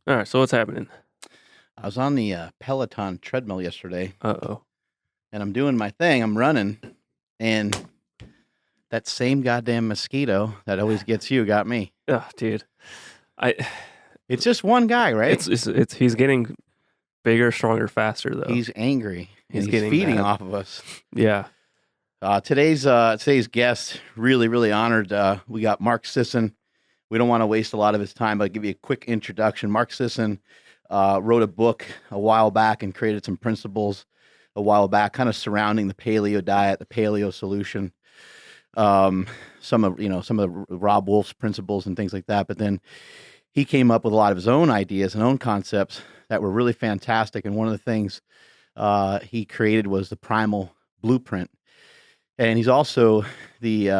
All right, so what's happening? I was on the Peloton treadmill yesterday, Uh-oh. and I'm doing my thing. I'm running, and that same goddamn mosquito that always gets you got me. Oh, dude. I It's just one guy, right? it's he's getting bigger, stronger, faster though. He's angry, and He's he's getting feeding mad. off of us. Yeah. Today's guest, really honored. We got Mark Sisson. We don't want to waste a lot of his time, but I'll give you a quick introduction. Mark Sisson wrote a book a while back and created some principles a while back, kind of surrounding the paleo diet, the paleo solution. Some of Rob Wolf's principles and things like that. But then he came up with a lot of his own ideas and own concepts that were really fantastic. And one of the things he created was the Primal Blueprint. And he's also the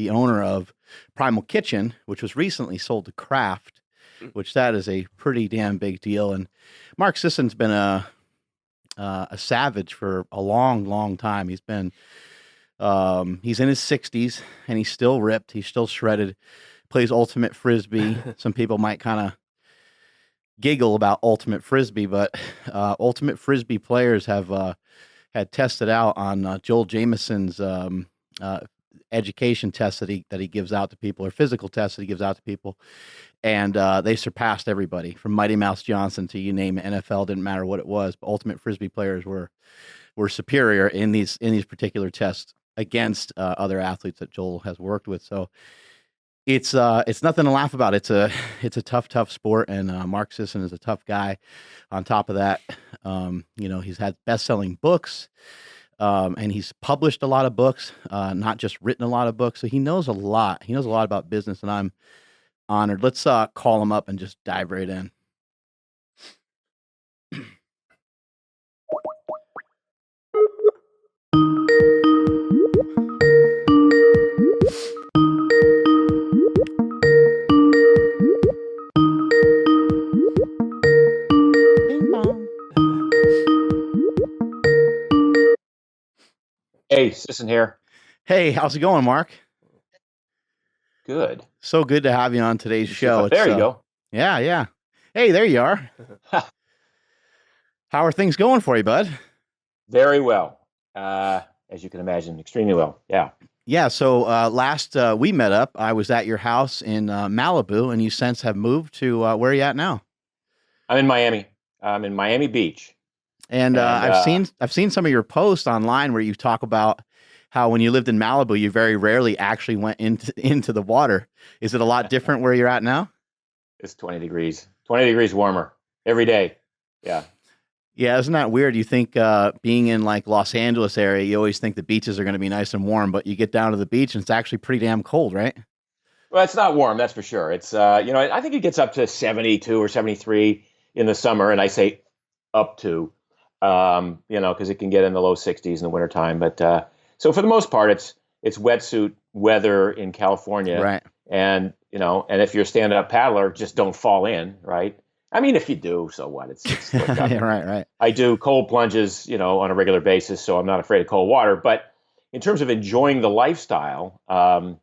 owner of Primal Kitchen, which was recently sold to Kraft, which that is a pretty damn big deal. And Mark Sisson's been a savage for a long time. He's been he's in his 60s and he's still ripped. He's still shredded. Plays ultimate frisbee. Some people might kind of giggle about ultimate frisbee, but ultimate frisbee players have had tested out on Joel Jamieson's education tests that he gives out to people, or physical tests that he gives out to people, and they surpassed everybody from Mighty Mouse Johnson to you name it. NFL, didn't matter what it was, but ultimate frisbee players were superior in these particular tests against other athletes that Joel has worked with. So it's nothing to laugh about. It's a tough sport, and Mark Sisson is a tough guy. On top of that, he's had best-selling books, and he's published a lot of books, not just written a lot of books. So he knows a lot. He knows a lot about business, and I'm honored. Let's call him up and just dive right in. Hey, Sisson here. Hey, how's it going, Mark? Good. So good to have you on today's show. There you go. Yeah. Hey, there you are. How are things going for you, bud? Very well. As you can imagine, extremely well. Yeah. Yeah. So last we met up, I was at your house in Malibu, and you since have moved to where are you at now? I'm in Miami. I'm in Miami Beach. And I've seen some of your posts online where you talk about how when you lived in Malibu, you very rarely actually went into the water. Is it a lot different where you're at now? It's 20 degrees warmer every day. Yeah. Yeah. Isn't that weird? You think being in like Los Angeles area, you always think the beaches are going to be nice and warm, but you get down to the beach and it's actually pretty damn cold, right? Well, it's not warm, that's for sure. It's, I think it gets up to 72 or 73 in the summer. And I say up to, because it can get in the low 60s in the wintertime. But so for the most part, it's wetsuit weather in California. Right. And, and if you're a stand-up paddler, just don't fall in, right? I mean, if you do, so what? It's yeah, right. I do cold plunges, on a regular basis, so I'm not afraid of cold water. But in terms of enjoying the lifestyle, the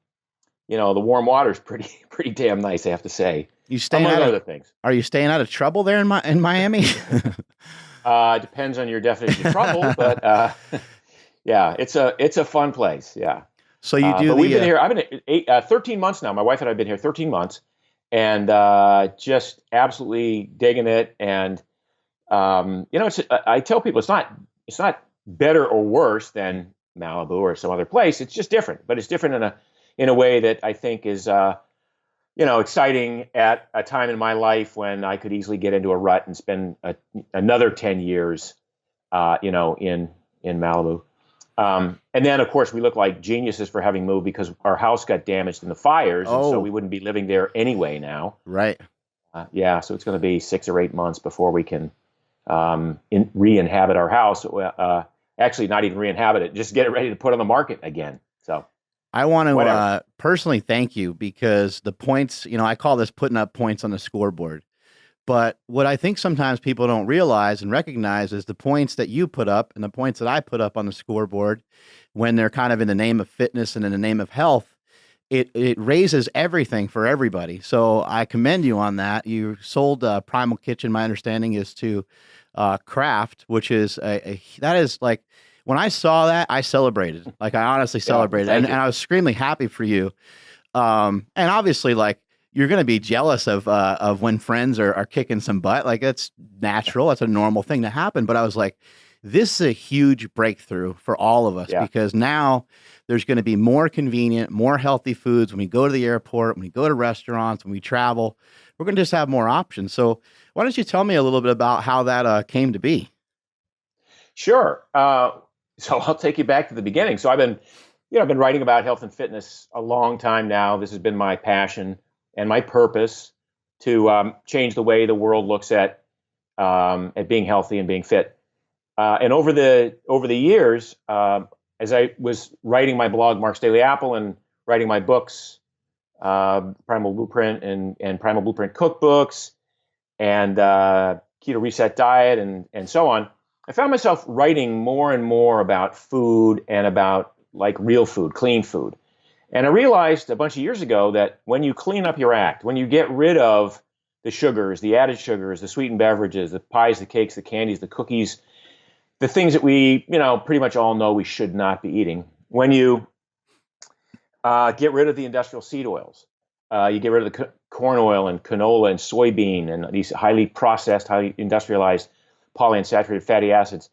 warm water is pretty damn nice, I have to say. You staying among out of other things. Are you staying out of trouble there in Miami? Depends on your definition of trouble, but yeah, it's a fun place. Yeah. So you do. But we've been here. I've been 13 months now. My wife and I have been here 13 months, and just absolutely digging it. And I tell people it's not better or worse than Malibu or some other place. It's just different, but it's different in a way that I think is exciting at a time in my life when I could easily get into a rut and spend another 10 years, in Malibu. And then, of course, we look like geniuses for having moved because our house got damaged in the fires, and so we wouldn't be living there anyway now. Right. So it's going to be 6 or 8 months before we can re-inhabit our house. Actually, not even re-inhabit it, just get it ready to put on the market again. So I want to personally thank you because the points, I call this putting up points on the scoreboard. But what I think sometimes people don't realize and recognize is the points that you put up and the points that I put up on the scoreboard when they're kind of in the name of fitness and in the name of health it raises everything for everybody. So I commend you on that. You sold Primal Kitchen. My understanding is to Kraft, which is that is like, when I saw that, I celebrated. Like, I honestly celebrated, and I was extremely happy for you. And obviously, like, you're going to be jealous of when friends are kicking some butt. Like, that's natural. That's a normal thing to happen. But I was like, this is a huge breakthrough for all of us, because now there's going to be more convenient, more healthy foods when we go to the airport, when we go to restaurants, when we travel. We're going to just have more options. So why don't you tell me a little bit about how that came to be? Sure. So I'll take you back to the beginning. So I've been writing about health and fitness a long time now. This has been my passion and my purpose to change the way the world looks at being healthy and being fit. And over the years, as I was writing my blog, Mark's Daily Apple, and writing my books, Primal Blueprint and Primal Blueprint cookbooks, and Keto Reset Diet, and so on, I found myself writing more and more about food and about like real food, clean food. And I realized a bunch of years ago that when you clean up your act, when you get rid of the sugars, the added sugars, the sweetened beverages, the pies, the cakes, the candies, the cookies, the things that we, pretty much all know we should not be eating. When you get rid of the industrial seed oils, you get rid of the corn oil and canola and soybean and these highly processed, highly industrialized polyunsaturated fatty acids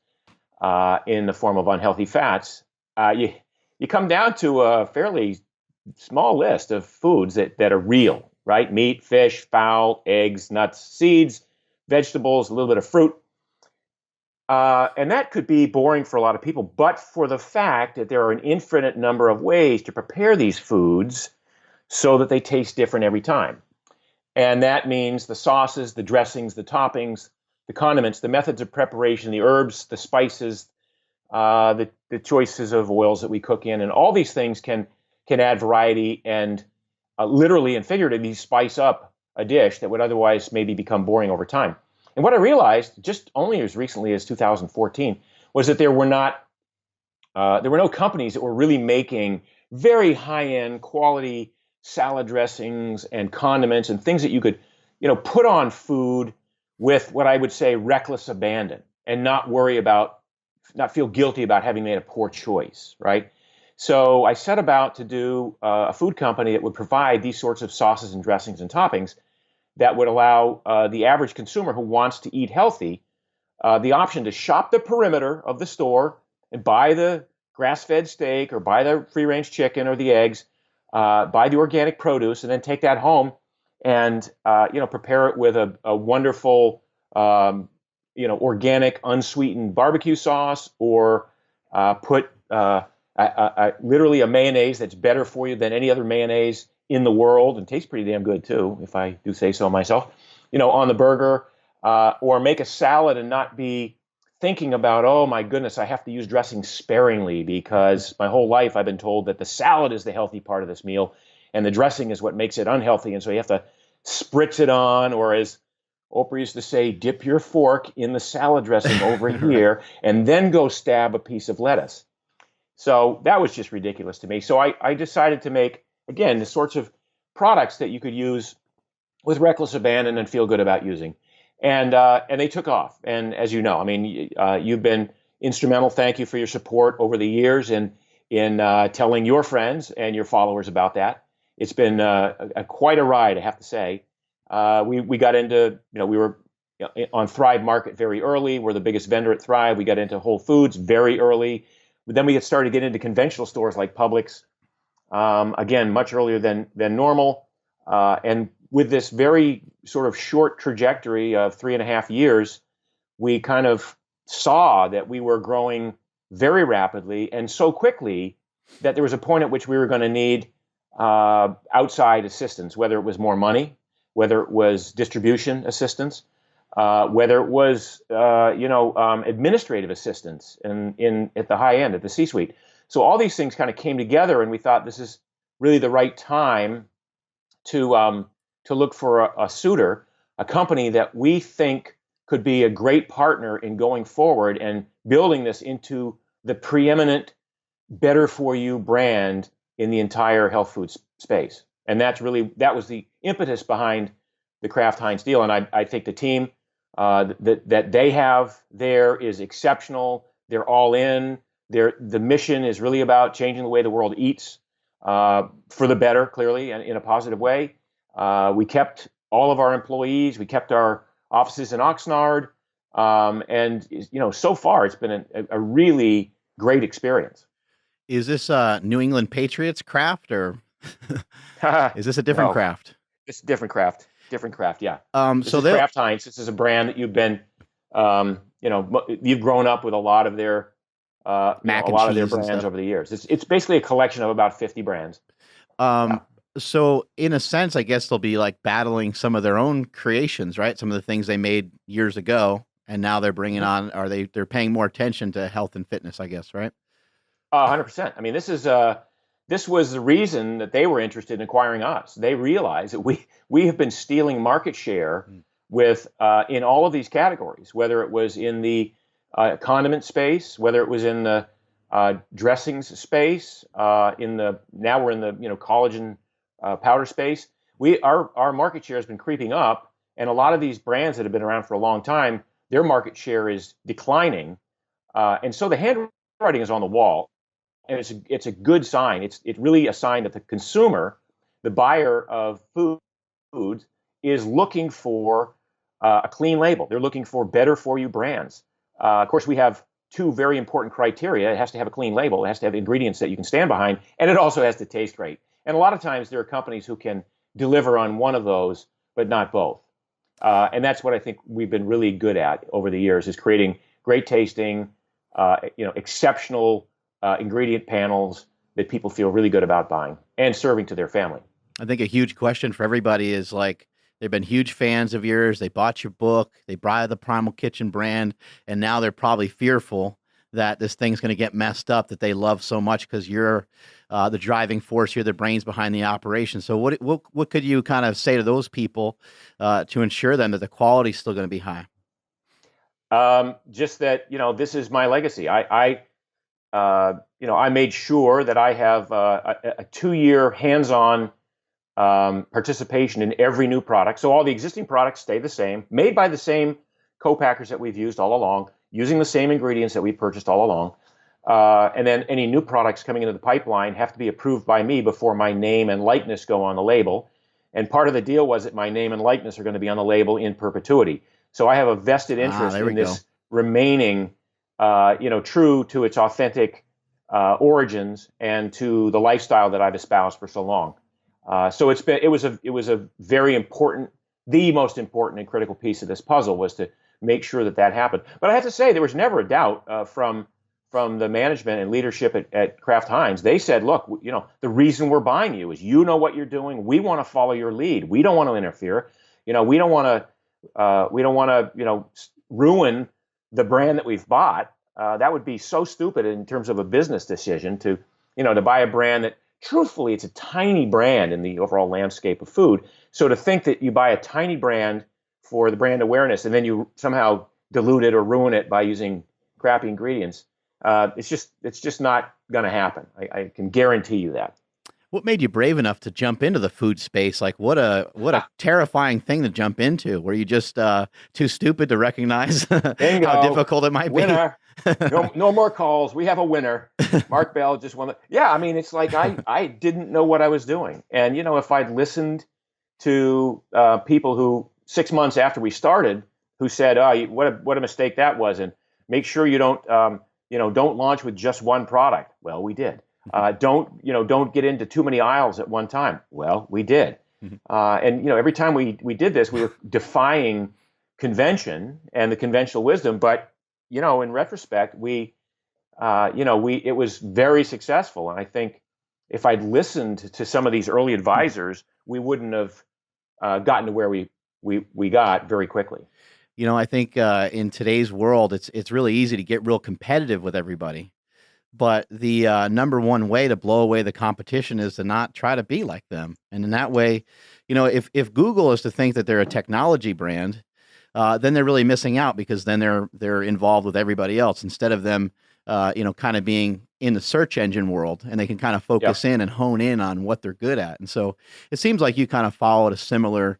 in the form of unhealthy fats, you come down to a fairly small list of foods that are real, right? Meat, fish, fowl, eggs, nuts, seeds, vegetables, a little bit of fruit. And that could be boring for a lot of people, but for the fact that there are an infinite number of ways to prepare these foods so that they taste different every time. And that means the sauces, the dressings, the toppings, the condiments, the methods of preparation, the herbs, the spices, the choices of oils that we cook in, and all these things can add variety and literally and figuratively spice up a dish that would otherwise maybe become boring over time. And what I realized just only as recently as 2014 was that there were no companies that were really making very high-end quality salad dressings and condiments and things that you could, put on food with what I would say reckless abandon and not feel guilty about having made a poor choice, right? So I set about to do a food company that would provide these sorts of sauces and dressings and toppings that would allow the average consumer who wants to eat healthy the option to shop the perimeter of the store and buy the grass-fed steak or buy the free-range chicken or the eggs, buy the organic produce, and then take that home and prepare it with a wonderful organic unsweetened barbecue sauce, or put literally a mayonnaise that's better for you than any other mayonnaise in the world and tastes pretty damn good too, if I do say so myself, on the burger, or make a salad and not be thinking about, oh my goodness, I have to use dressing sparingly because my whole life I've been told that the salad is the healthy part of this meal and the dressing is what makes it unhealthy. And so you have to spritz it on, or as Oprah used to say, dip your fork in the salad dressing over here and then go stab a piece of lettuce. So that was just ridiculous to me. So I decided to make, again, the sorts of products that you could use with reckless abandon and feel good about using. And they took off. And as you know, you've been instrumental. Thank you for your support over the years in telling your friends and your followers about that. It's been quite a ride, I have to say. We got into, we were on Thrive Market very early. We're the biggest vendor at Thrive. We got into Whole Foods very early. But then we started getting into conventional stores like Publix, again, much earlier than normal. And with this very sort of short trajectory of 3.5 years, we kind of saw that we were growing very rapidly and so quickly that there was a point at which we were going to need outside assistance, whether it was more money, whether it was distribution assistance, whether it was administrative assistance at the high end, at the C-suite. So all these things kind of came together, and we thought this is really the right time to look for a suitor, a company that we think could be a great partner in going forward and building this into the preeminent better for you brand in the entire health food space. And that was the impetus behind the Kraft Heinz deal. And I think the team that they have there is exceptional. They're all in. The mission is really about changing the way the world eats for the better, clearly, and in a positive way. We kept all of our employees. We kept our offices in Oxnard. And, so far it's been a really great experience. Is this New England Patriots Kraft, or is this a different No, Kraft? it's a different Kraft. Different Kraft, yeah. This So is Kraft Heinz. This is a brand that you've been, you've grown up with a lot of their, mac a and lot of their cheese and brands stuff. over the years. It's basically a collection of about 50 brands. So in a sense, I guess they'll be like battling some of their own creations, right? Some of the things they made years ago, and now they're bringing on, they're paying more attention to health and fitness, I guess, right? 100%. I mean, this was the reason that they were interested in acquiring us. They realized that we have been stealing market share with in all of these categories, whether it was in the condiment space, whether it was in the dressings space, now we're in the collagen powder space. Our market share has been creeping up, and a lot of these brands that have been around for a long time, their market share is declining, and so the handwriting is on the wall. And it's a good sign. It's really a sign that the consumer, the buyer of foods, is looking for a clean label. They're looking for better for you brands. Of course, we have two very important criteria. It has to have a clean label. It has to have ingredients that you can stand behind, and it also has to taste great. And a lot of times there are companies who can deliver on one of those, but not both. And that's what I think we've been really good at over the years, is creating great tasting, exceptional ingredient panels that people feel really good about buying and serving to their family. I think a huge question for everybody is like, they've been huge fans of yours. They bought your book. They buy the Primal Kitchen brand. And now they're probably fearful that this thing's going to get messed up that they love so much, because you're the driving force. You're the brains behind the operation. So what could you kind of say to those people to ensure them that the quality is still going to be high? Just that, this is my legacy. I made sure that I have a 2-year hands-on participation in every new product. So all the existing products stay the same, made by the same co-packers that we've used all along, using the same ingredients that we purchased all along. And then any new products coming into the pipeline have to be approved by me before my name and likeness go on the label. And part of the deal was that my name and likeness are going to be on the label in perpetuity. So I have a vested interest in this remaining true to its authentic origins and to the lifestyle that I've espoused for so long. So it was a very important, the most important and critical piece of this puzzle was to make sure that happened. But I have to say, there was never a doubt from the management and leadership at Kraft Heinz. They said, look, the reason we're buying you is what you're doing. We want to follow your lead. We don't want to interfere. We don't want to ruin the brand that we've bought. That would be so stupid in terms of a business decision to buy a brand that, truthfully, it's a tiny brand in the overall landscape of food. So to think that you buy a tiny brand for the brand awareness and then you somehow dilute it or ruin it by using crappy ingredients, it's just not going to happen. I can guarantee you that. What made you brave enough to jump into the food space? Like, what a terrifying thing to jump into. Were you just too stupid to recognize how difficult it might be? Winner. No more calls. We have a winner. Mark Bell just won. Yeah, I mean, it's like I didn't know what I was doing. And, if I'd listened to people who 6 months after we started, who said, "Oh, what a mistake that was," and make sure you don't launch with just one product. Well, we did. Don't get into too many aisles at one time. Well, we did. And every time we did this, we were defying convention and the conventional wisdom. But in retrospect, it was very successful. And I think if I'd listened to some of these early advisors, we wouldn't have gotten to where we got very quickly. I think in today's world, it's really easy to get real competitive with everybody. But the number one way to blow away the competition is to not try to be like them. And in that way, if Google is to think that they're a technology brand, then they're really missing out, because then they're involved with everybody else instead of them kind of being in the search engine world, and they can kind of focus in and hone in on what they're good at. And so it seems like you kind of followed a similar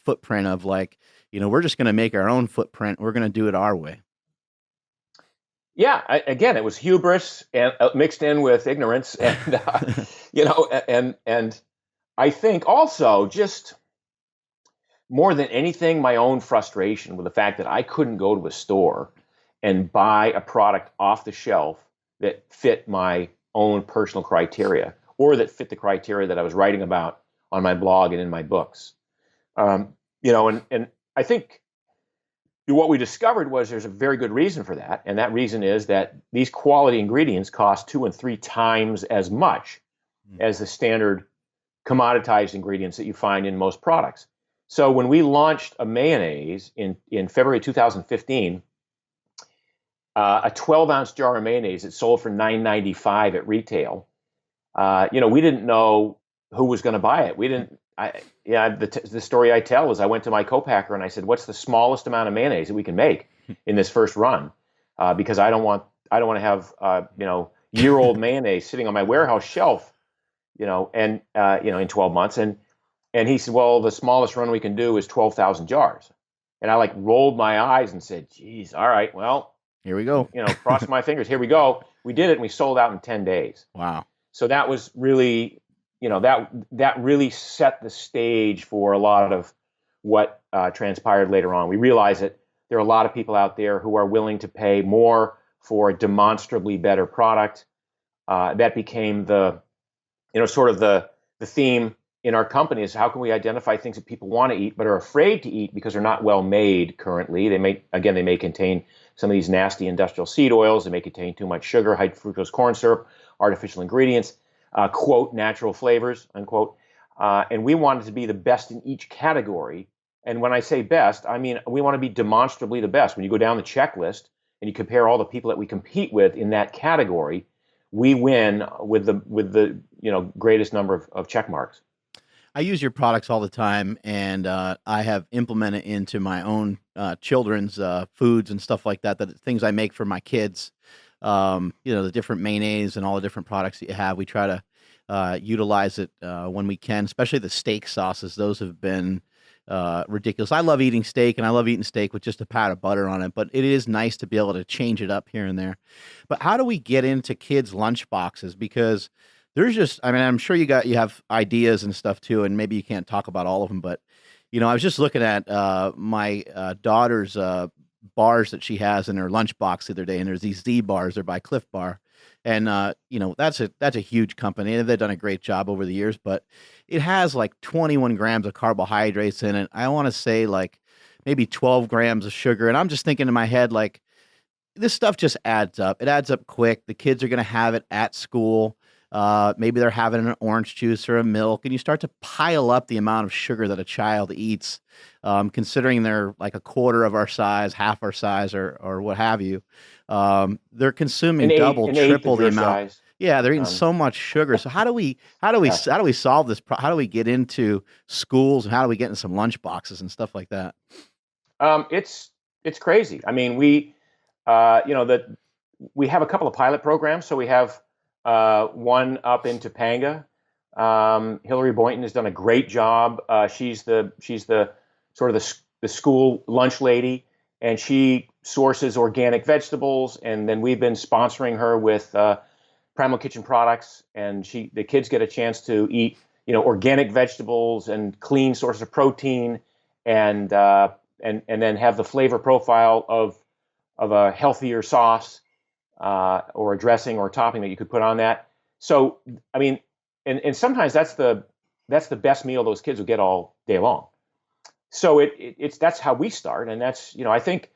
footprint of like, we're just going to make our own footprint. We're going to do it our way. Yeah. Again, it was hubris and mixed in with ignorance, and and I think also just more than anything, my own frustration with the fact that I couldn't go to a store and buy a product off the shelf that fit my own personal criteria, or that fit the criteria that I was writing about on my blog and in my books. And I think what we discovered was there's a very good reason for that. And that reason is that these quality ingredients cost 2 and 3 times as much as the standard commoditized ingredients that you find in most products. So when we launched a mayonnaise in February 2015, a 12-ounce jar of mayonnaise that sold for $9.95 at retail, we didn't know who was going to buy it. We didn't. The story I tell is I went to my co-packer and I said, "What's the smallest amount of mayonnaise that we can make in this first run?" Because I don't want to have year-old mayonnaise sitting on my warehouse shelf, in 12 months. And he said, "Well, the smallest run we can do is 12,000 jars." And I rolled my eyes and said, "Geez, all right, well, here we go. Cross my fingers. Here we go." We did it, and we sold out in 10 days. Wow. So that was really, that really set the stage for a lot of what transpired later on. We realized that there are a lot of people out there who are willing to pay more for a demonstrably better product. That became the theme in our company, is how can we identify things that people want to eat but are afraid to eat because they're not well made currently. They may contain some of these nasty industrial seed oils. They may contain too much sugar, high fructose corn syrup, artificial ingredients, quote, natural flavors, unquote. And we wanted to be the best in each category. And when I say best, I mean, we want to be demonstrably the best. When you go down the checklist and you compare all the people that we compete with in that category, we win with the greatest number of check marks. I use your products all the time, and I have implemented into my own children's foods and stuff like that, things I make for my kids. The different mayonnaise and all the different products that you have. We try to utilize it when we can, especially the steak sauces. Those have been ridiculous. I love eating steak, and I love eating steak with just a pat of butter on it, but it is nice to be able to change it up here and there. But how do we get into kids' lunch boxes? Because there's just, I'm sure you have ideas and stuff too, and maybe you can't talk about all of them, but I was just looking at my daughter's bars that she has in her lunchbox the other day, and there's these Z bars. They're by Cliff Bar, and that's a huge company. They've done a great job over the years, but it has 21 grams of carbohydrates in it. I want to say maybe 12 grams of sugar, and I'm just thinking in my head this stuff just adds up. It adds up quick. The kids are going to have it at school. Maybe they're having an orange juice or a milk, and you start to pile up the amount of sugar that a child eats, considering they're a quarter of our size, half our size, or what have you. They're consuming double, triple the amount. Size. Yeah, they're eating so much sugar. So how do we solve this? How do we get into schools, and how do we get in some lunch boxes and stuff like that? It's crazy. I mean, we have a couple of pilot programs. So we have one up in Topanga. Hillary Boynton has done a great job. She's the sort of the school lunch lady, and she sources organic vegetables. And then we've been sponsoring her with Primal Kitchen products, and the kids get a chance to eat organic vegetables and clean sources of protein, and then have the flavor profile of a healthier sauce. Or a dressing or a topping that you could put on that. So, I mean, and sometimes that's the best meal those kids will get all day long. So that's how we start, and that's I think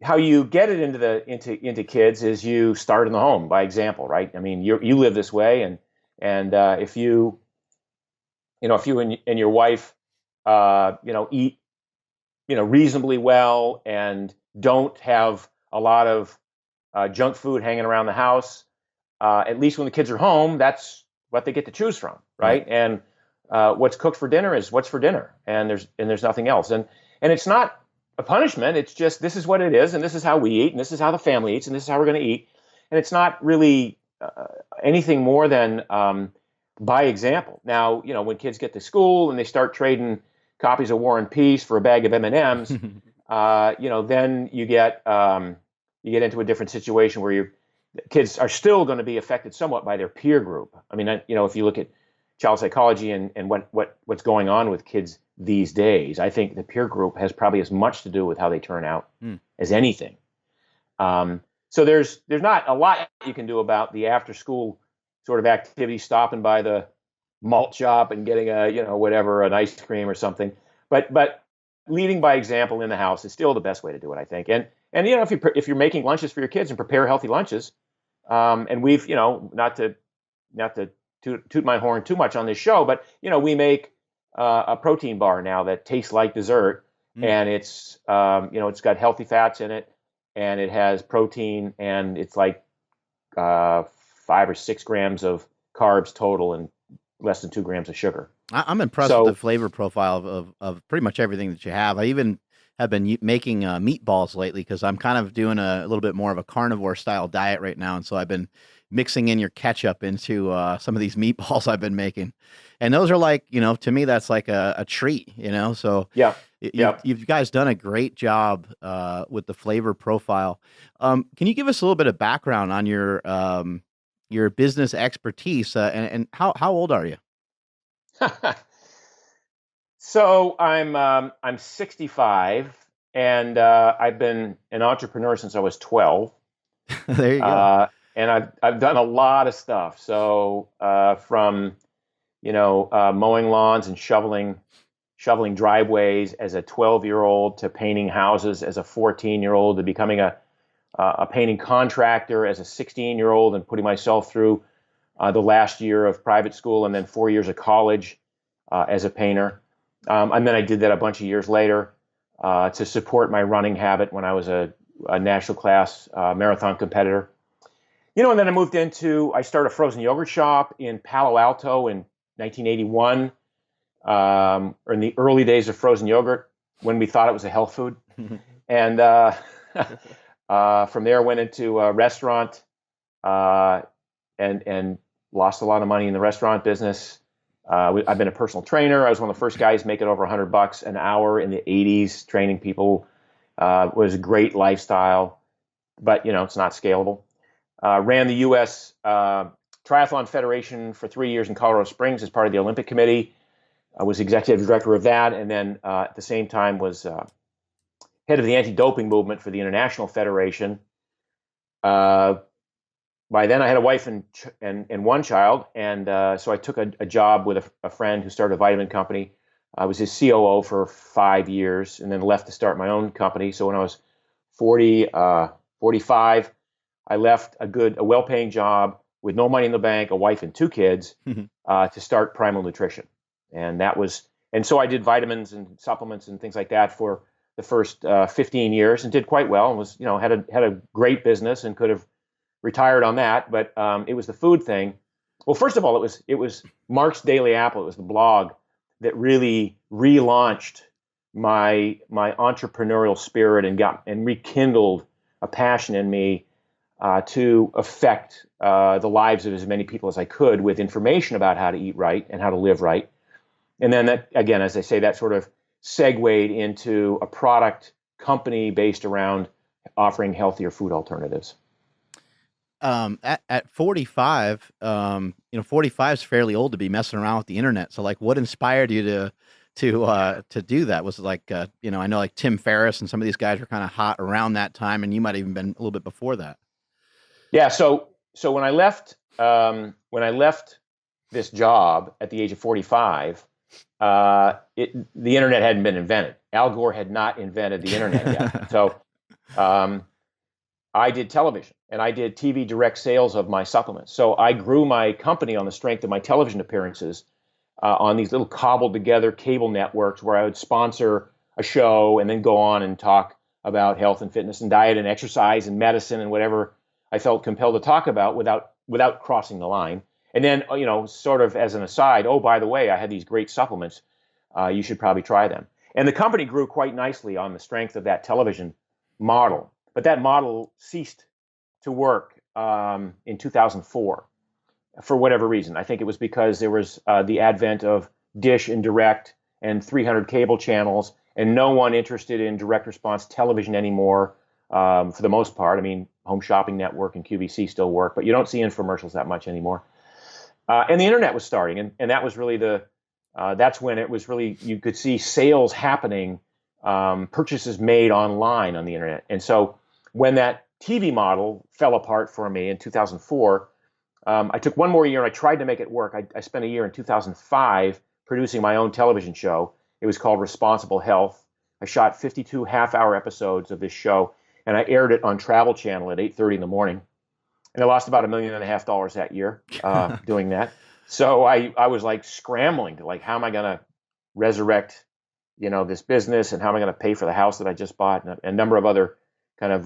how you get it into kids is you start in the home by example, right? I mean, you live this way, and if you and your wife eat reasonably well and don't have a lot of junk food hanging around the house, at least when the kids are home, that's what they get to choose from, right? And what's cooked for dinner is what's for dinner, and there's nothing else. And it's not a punishment. It's just, this is what it is, and this is how we eat, and this is how the family eats, and this is how we're going to eat. and it's not really anything more than by example. Now, when kids get to school and they start trading copies of War and Peace for a bag of M&Ms, then you get into a different situation where your kids are still going to be affected somewhat by their peer group. I mean, if you look at child psychology and what's going on with kids these days, I think the peer group has probably as much to do with how they turn out as anything. So there's not a lot you can do about the after school sort of activity, stopping by the malt shop and getting an ice cream or something. But leading by example in the house is still the best way to do it, I think. And if you're making lunches for your kids and prepare healthy lunches, and we've not to toot my horn too much on this show, but we make a protein bar now that tastes like dessert, and it's it's got healthy fats in it, and it has protein, and it's like 5 or 6 grams of carbs total and less than 2 grams of sugar. I'm impressed with the flavor profile of pretty much everything that you have. I even have been making meatballs lately because I'm kind of doing a little bit more of a carnivore style diet right now. And so I've been mixing in your ketchup into some of these meatballs I've been making. And those are like, to me, that's like a treat, So yeah. You guys done a great job with the flavor profile. Can you give us a little bit of background on your business expertise and how old are you? So I'm 65, and I've been an entrepreneur since I was 12. There you go. And I've done a lot of stuff. So from mowing lawns and shoveling driveways as a 12-year-old to painting houses as a 14-year-old to becoming a painting contractor as a 16-year-old and putting myself through the last year of private school and then 4 years of college as a painter. And then I did that a bunch of years later to support my running habit when I was a national class marathon competitor. And then I started a frozen yogurt shop in Palo Alto in 1981, or in the early days of frozen yogurt when we thought it was a health food. And from there, I went into a restaurant and lost a lot of money in the restaurant business. I've been a personal trainer. I was one of the first guys making over $100 an hour in the 80s, training people. Was a great lifestyle, but it's not scalable. Ran the U.S. Triathlon Federation for 3 years in Colorado Springs as part of the Olympic Committee. I was executive director of that, and then at the same time was head of the anti-doping movement for the International Federation. By then, I had a wife and one child, and so I took a job with a friend who started a vitamin company. I was his COO for 5 years, and then left to start my own company. So when I was 45, I left a well-paying job with no money in the bank, a wife and 2 kids, to start Primal Nutrition, and so I did vitamins and supplements and things like that for the first 15 years, and did quite well, and was had a great business and could have retired on that, but it was the food thing. Well, first of all, it was Mark's Daily Apple. It was the blog that really relaunched my entrepreneurial spirit and rekindled a passion in me to affect the lives of as many people as I could with information about how to eat right and how to live right. And then that, again, as I say, that sort of segued into a product company based around offering healthier food alternatives. At 45, 45 is fairly old to be messing around with the internet. So like, what inspired you to do that? Was it like, I know like Tim Ferriss and some of these guys were kind of hot around that time, and you might have even been a little bit before that. Yeah. So when I left this job at the age of 45, the internet hadn't been invented. Al Gore had not invented the internet yet. So, I did television, and I did TV direct sales of my supplements. So I grew my company on the strength of my television appearances on these little cobbled together cable networks where I would sponsor a show and then go on and talk about health and fitness and diet and exercise and medicine and whatever I felt compelled to talk about without crossing the line. And then, sort of as an aside, oh, by the way, I had these great supplements. You should probably try them. And the company grew quite nicely on the strength of that television model. But that model ceased to work in 2004 for whatever reason. I think it was because there was the advent of Dish and Direct and 300 cable channels, and no one interested in direct response television anymore for the most part. I mean, Home Shopping Network and QVC still work, but you don't see infomercials that much anymore. And the internet was starting, and that was really that's when it was really, you could see sales happening, purchases made online on the internet. And so when that TV model fell apart for me in 2004, I took one more year and I tried to make it work. I spent a year in 2005 producing my own television show. It was called Responsible Health. I shot 52 half-hour episodes of this show, and I aired it on Travel Channel at 8:30 in the morning. And I lost about $1.5 million that year doing that. So I was like scrambling to how am I going to resurrect, this business, and how am I going to pay for the house that I just bought, and a number of other kind of,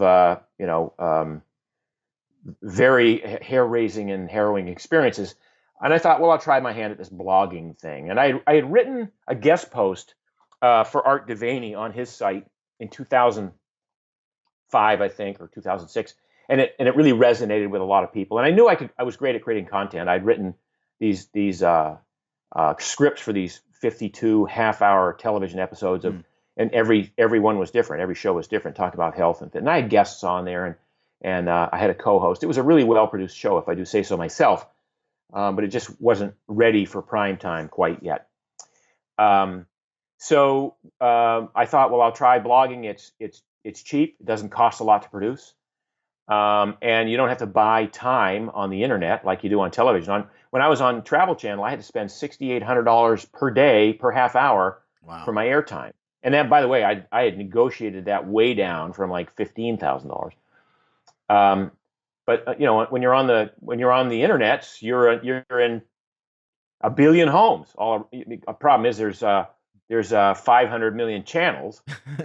very hair-raising and harrowing experiences. And I thought, well, I'll try my hand at this blogging thing. And I had written a guest post for Art Defying on his site in 2005, I think, or 2006. And it really resonated with a lot of people. And I knew I was great at creating content. I'd written these scripts for these 52 half-hour television episodes of, and every one was different. Every show was different, talked about health and I had guests on there, and I had a co-host. It was a really well-produced show, if I do say so myself, but it just wasn't ready for prime time quite yet. So I thought, well, I'll try blogging. It's cheap. It doesn't cost a lot to produce. And you don't have to buy time on the internet like you do on television. When I was on Travel Channel, I had to spend $6,800 per day per half hour for my airtime. And then, by the way, I had negotiated that way down from like $15,000. But when you're on the internet, you're in a billion homes. A problem is there's 500 million channels,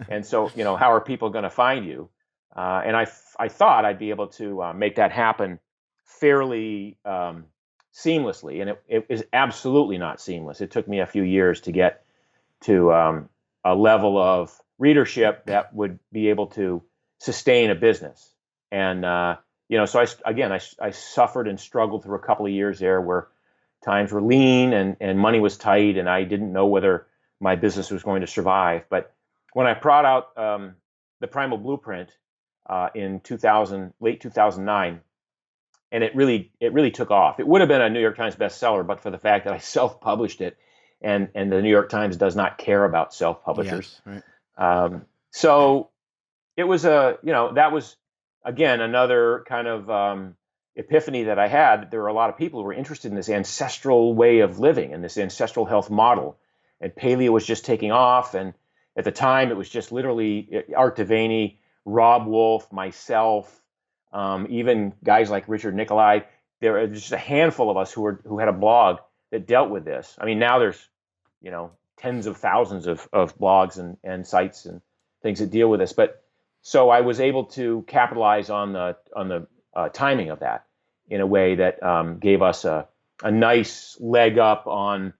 and so how are people going to find you? And I thought I'd be able to make that happen fairly seamlessly, and it is absolutely not seamless. It took me a few years to get to a level of readership that would be able to sustain a business. And so I suffered and struggled through a couple of years there where times were lean and money was tight, and I didn't know whether my business was going to survive. But when I brought out the Primal Blueprint in late 2009, and it really took off. It would have been a New York Times bestseller, but for the fact that I self-published it, and the New York Times does not care about self-publishers. Yes, right. So it was that was again another kind of epiphany that I had. That there were a lot of people who were interested in this ancestral way of living and this ancestral health model, and paleo was just taking off. And at the time, it was just literally Art Defying, Rob Wolf, myself, even guys like Richard Nicolai. There were just a handful of us who had a blog that dealt with this. I mean, now there's tens of thousands of blogs and sites and things that deal with this. But so I was able to capitalize on the timing of that in a way that gave us a nice leg up on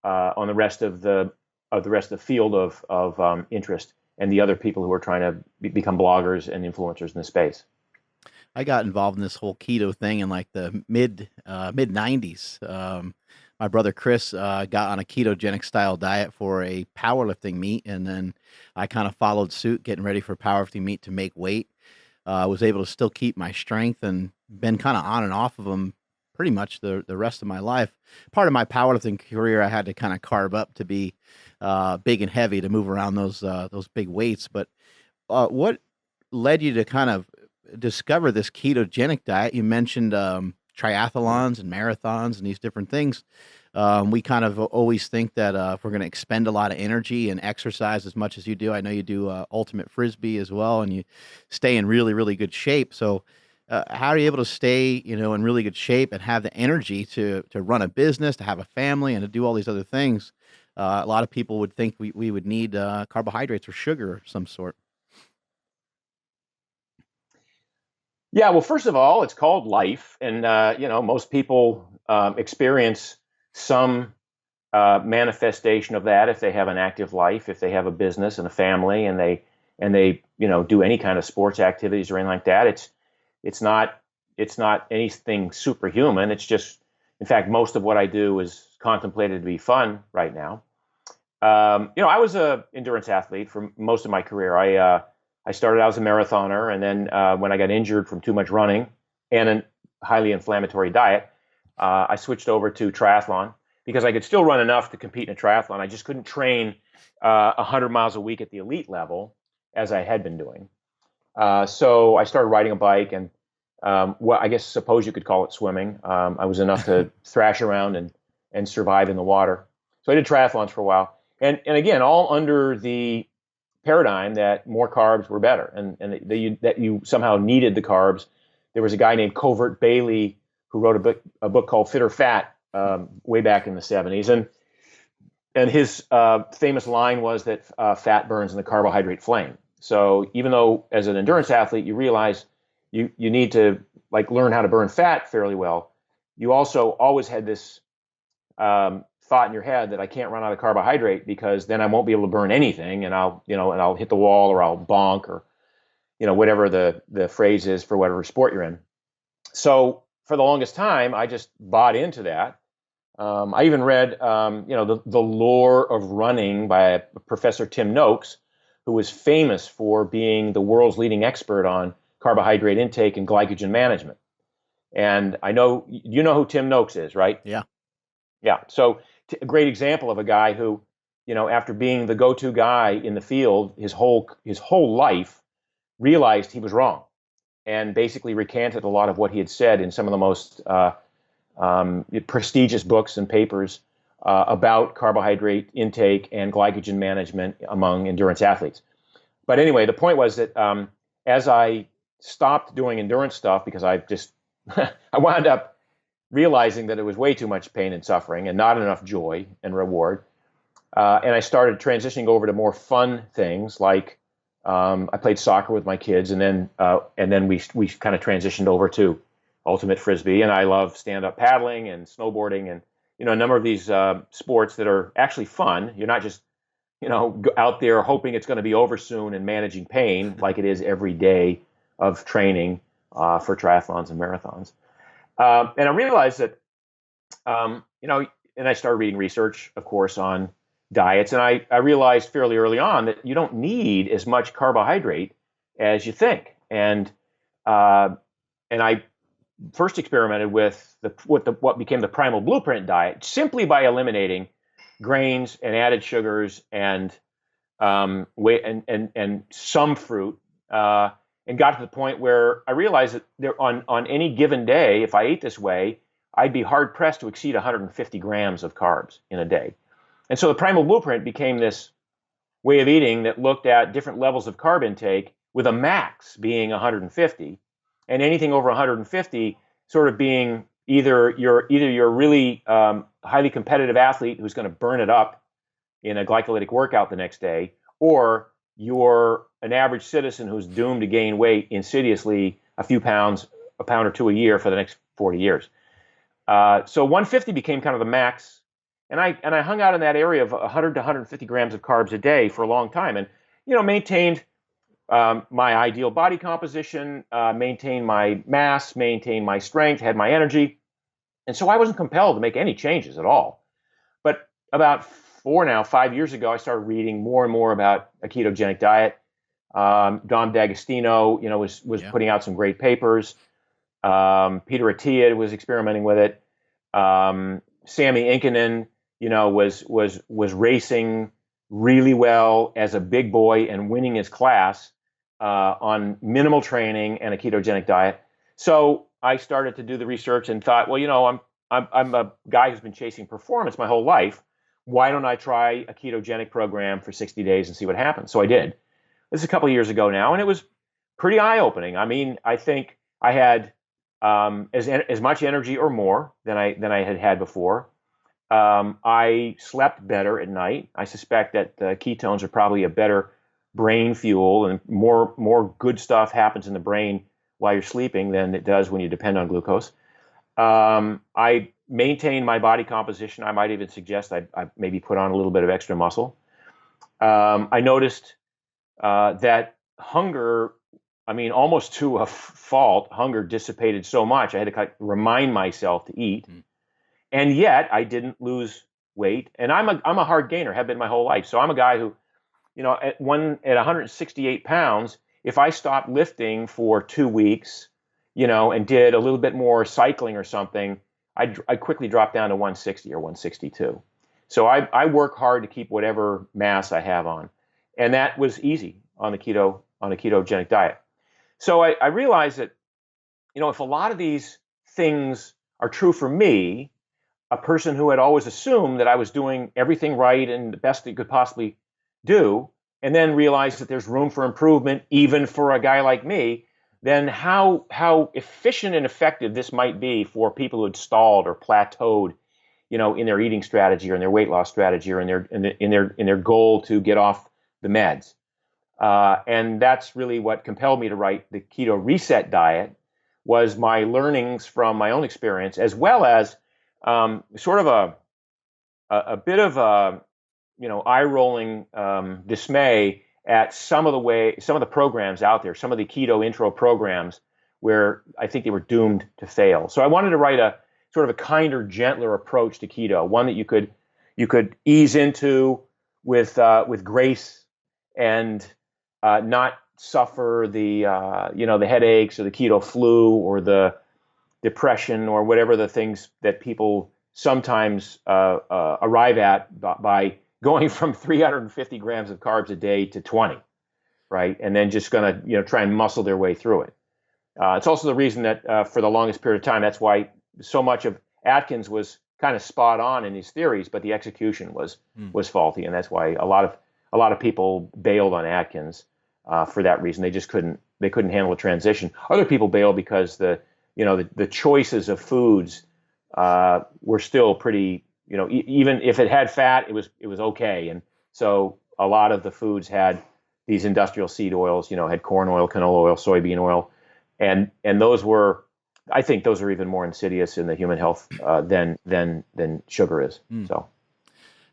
the rest of the field of interest and the other people who are trying to become bloggers and influencers in the space. I got involved in this whole keto thing in like the mid 90s. My brother Chris got on a ketogenic style diet for a powerlifting meet, and then I kind of followed suit, getting ready for powerlifting meet to make weight. I was able to still keep my strength and been kind of on and off of them pretty much the rest of my life. Part of my powerlifting career, I had to kind of carb up to be big and heavy to move around those big weights. But what led you to kind of discover this ketogenic diet? You mentioned triathlons and marathons and these different things. We kind of always think that if we're going to expend a lot of energy and exercise as much as you do, I know you do ultimate frisbee as well, and you stay in really, really good shape. So how are you able to stay, in really good shape and have the energy to run a business, to have a family, and to do all these other things? A lot of people would think we would need carbohydrates or sugar of some sort. Yeah, well, first of all, it's called life, and most people experience some manifestation of that if they have an active life, if they have a business and a family, and they do any kind of sports activities or anything like that. It's not it's not anything superhuman. It's just, in fact, most of what I do is contemplated to be fun right now. I was a endurance athlete for most of my career. I started out as a marathoner, and then when I got injured from too much running and a highly inflammatory diet, I switched over to triathlon because I could still run enough to compete in a triathlon. I just couldn't train 100 miles a week at the elite level as I had been doing. So I started riding a bike, and I guess suppose you could call it swimming. I was enough to thrash around and survive in the water. So I did triathlons for a while. And again, all under the paradigm that more carbs were better, and that you somehow needed the carbs. There was a guy named Covert Bailey who wrote a book called Fit or Fat way back in the 70s, and his famous line was that fat burns in the carbohydrate flame. So even though as an endurance athlete you realize you need to learn how to burn fat fairly well, you also always had this thought in your head that I can't run out of carbohydrate because then I won't be able to burn anything, and I'll hit the wall, or I'll bonk, or whatever the phrase is for whatever sport you're in. So for the longest time, I just bought into that. I even read the Lore of Running by Professor Tim Noakes, who was famous for being the world's leading expert on carbohydrate intake and glycogen management. And I know you know who Tim Noakes is, right? Yeah. Yeah. So a great example of a guy who, after being the go-to guy in the field his whole life, realized he was wrong, and basically recanted a lot of what he had said in some of the most prestigious books and papers about carbohydrate intake and glycogen management among endurance athletes. But anyway, the point was that as I stopped doing endurance stuff, because I just I wound up realizing that it was way too much pain and suffering and not enough joy and reward. And I started transitioning over to more fun things, like I played soccer with my kids, and then we kind of transitioned over to ultimate frisbee, and I love stand-up paddling and snowboarding, and a number of these sports that are actually fun. You're not just out there hoping it's going to be over soon and managing pain like it is every day of training for triathlons and marathons. And I realized that, and I started reading research, of course, on diets. And I realized fairly early on that you don't need as much carbohydrate as you think. And I first experimented with what became the Primal Blueprint diet, simply by eliminating grains and added sugars and some fruit. And got to the point where I realized that on any given day, if I ate this way, I'd be hard pressed to exceed 150 grams of carbs in a day. And so the Primal Blueprint became this way of eating that looked at different levels of carb intake, with a max being 150, and anything over 150 sort of being either you're a really highly competitive athlete who's going to burn it up in a glycolytic workout the next day, or you're an average citizen who's doomed to gain weight insidiously a pound or two a year for the next 40 years. So 150 became kind of the max, and I hung out in that area of 100 to 150 grams of carbs a day for a long time, and maintained my ideal body composition, maintained my mass, maintained my strength, had my energy, and so I wasn't compelled to make any changes at all. But about 5 years ago, I started reading more and more about a ketogenic diet. Dom D'Agostino, was putting out some great papers. Peter Attia was experimenting with it. Sammy Inkinen, was racing really well as a big boy and winning his class on minimal training and a ketogenic diet. So I started to do the research and thought, well, I'm a guy who's been chasing performance my whole life. Why don't I try a ketogenic program for 60 days and see what happens? So I did. This is a couple of years ago now, and it was pretty eye-opening. I mean, I think I had as much energy or more than I had before. I slept better at night. I suspect that ketones are probably a better brain fuel, and more good stuff happens in the brain while you're sleeping than it does when you depend on glucose. I maintain my body composition. I might even suggest I maybe put on a little bit of extra muscle. I noticed that hunger I mean, almost to a fault, hunger dissipated so much. I had to kind of remind myself to eat. And yet I didn't lose weight. And I'm a hard gainer, have been my whole life. So I'm a guy who, at 168 pounds, if I stopped lifting for 2 weeks, and did a little bit more cycling or something, I quickly dropped down to 160 or 162. So I work hard to keep whatever mass I have on. And that was easy on a ketogenic diet. So I realized that, if a lot of these things are true for me, a person who had always assumed that I was doing everything right and the best that you could possibly do, and then realized that there's room for improvement even for a guy like me, then how efficient and effective this might be for people who had stalled or plateaued, in their eating strategy or in their weight loss strategy or in their goal to get off the meds. And that's really what compelled me to write the Keto Reset Diet, was my learnings from my own experience, as well as sort of a bit of a eye-rolling dismay at some of the programs out there, some of the keto intro programs where I think they were doomed to fail. So I wanted to write a sort of a kinder, gentler approach to keto, one that you could ease into with grace and not suffer the the headaches or the keto flu or the depression or whatever the things that people sometimes arrive at by going from 350 grams of carbs a day to 20, right? And then just going to try and muscle their way through it. It's also the reason that for the longest period of time, that's why so much of Atkins was kind of spot on in his theories, but the execution was faulty, and that's why a lot of people bailed on Atkins for that reason. They just couldn't handle the transition. Other people bailed because the choices of foods were still pretty, even if it had fat, it was okay. And so a lot of the foods had these industrial seed oils, had corn oil, canola oil, soybean oil, and I think those are even more insidious in the human health than sugar is. So,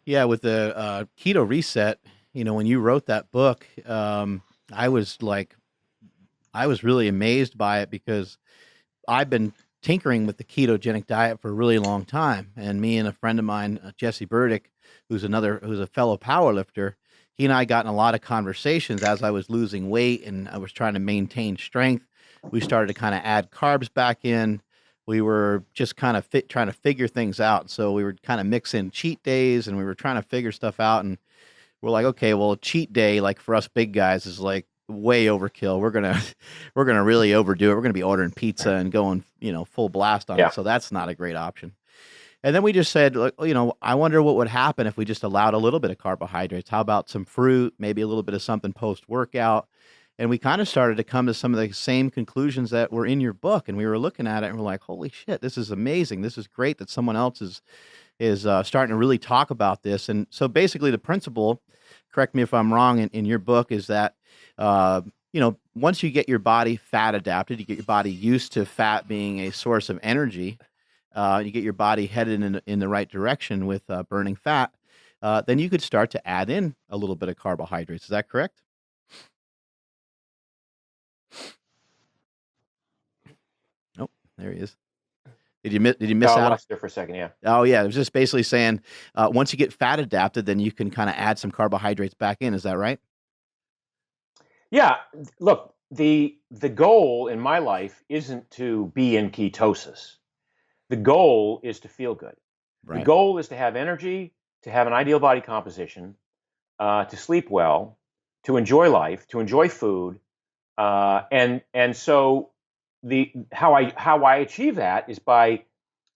yeah, with the Keto Reset, when you wrote that book, I was really amazed by it because I've been tinkering with the ketogenic diet for a really long time. And me and a friend of mine, Jesse Burdick, who's a fellow powerlifter, he and I got in a lot of conversations as I was losing weight and I was trying to maintain strength. We started to kind of add carbs back in. We were just kind of trying to figure things out. So we were kind of mixing cheat days and we were trying to figure stuff out. And we're like, okay, well, cheat day, like for us big guys, is like way overkill. We're gonna really overdo it. We're gonna be ordering pizza and going, full blast on it. So that's not a great option. And then we just said, I wonder what would happen if we just allowed a little bit of carbohydrates. How about some fruit, maybe a little bit of something post-workout? And we kind of started to come to some of the same conclusions that were in your book. And we were looking at it and we're like, holy shit, this is amazing. This is great that someone else is starting to really talk about this. And so basically the principle, correct me if I'm wrong, in your book is that, once you get your body fat adapted, you get your body used to fat being a source of energy, you get your body headed in the right direction with burning fat, then you could start to add in a little bit of carbohydrates. Is that correct? Oh, there he is. Did you miss I out? lost there for a second, yeah. Oh, yeah. It was just basically saying once you get fat adapted, then you can kind of add some carbohydrates back in. Is that right? Yeah, look, the goal in my life isn't to be in ketosis. The goal is to feel good. Right. The goal is to have energy, to have an ideal body composition, to sleep well, to enjoy life, to enjoy food, and so how I achieve that is by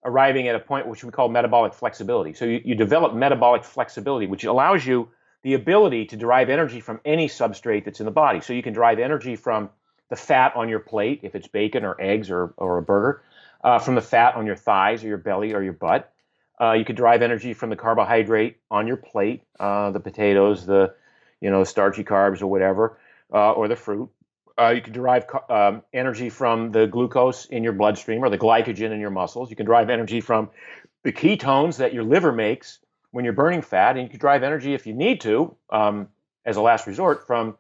arriving at a point which we call metabolic flexibility. So you develop metabolic flexibility, which allows you the ability to derive energy from any substrate that's in the body. So you can derive energy from the fat on your plate, if it's bacon or eggs or a burger, from the fat on your thighs or your belly or your butt. You could derive energy from the carbohydrate on your plate, the potatoes, the starchy carbs or whatever, or the fruit. You can derive energy from the glucose in your bloodstream or the glycogen in your muscles. You can derive energy from the ketones that your liver makes when you're burning fat, and you can derive energy if you need to, as a last resort, from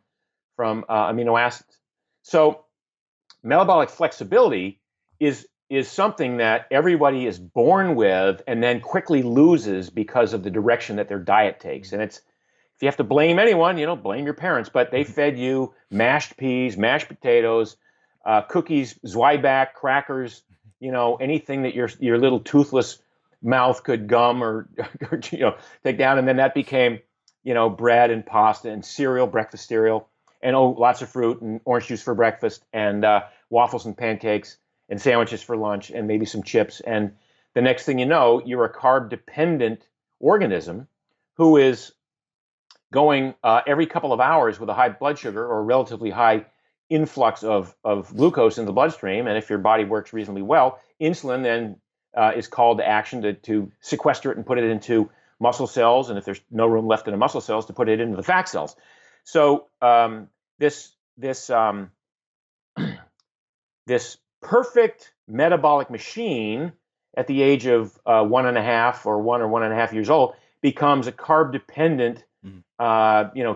amino acids. So metabolic flexibility is something that everybody is born with and then quickly loses because of the direction that their diet takes. And it's, if you have to blame anyone, blame your parents, but they fed you mashed peas, mashed potatoes, cookies, Zwieback, crackers, anything that your little toothless mouth could gum or take down. And then that became, bread and pasta and cereal, breakfast cereal, and lots of fruit and orange juice for breakfast, and waffles and pancakes and sandwiches for lunch, and maybe some chips. And the next thing you know, you're a carb dependent organism who is going every couple of hours with a high blood sugar or a relatively high influx of glucose in the bloodstream. And if your body works reasonably well, insulin then is called to action to sequester it and put it into muscle cells. And if there's no room left in the muscle cells, to put it into the fat cells. So this perfect metabolic machine at the age of 1.5 years old becomes a carb dependent,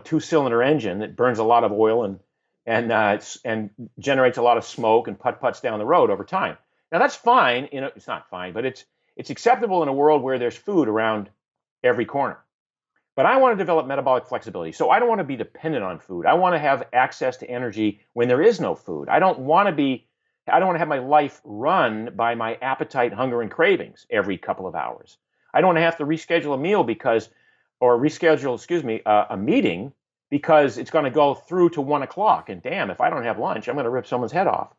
two-cylinder engine that burns a lot of oil and generates a lot of smoke and putt-putts down the road over time. Now that's fine. It's not fine, but it's acceptable in a world where there's food around every corner. But I want to develop metabolic flexibility. So I don't want to be dependent on food. I want to have access to energy when there is no food. I don't want to have my life run by my appetite, hunger, and cravings every couple of hours. I don't want to have to reschedule a meal a meeting because it's going to go through to 1 o'clock. And damn, if I don't have lunch, I'm going to rip someone's head off.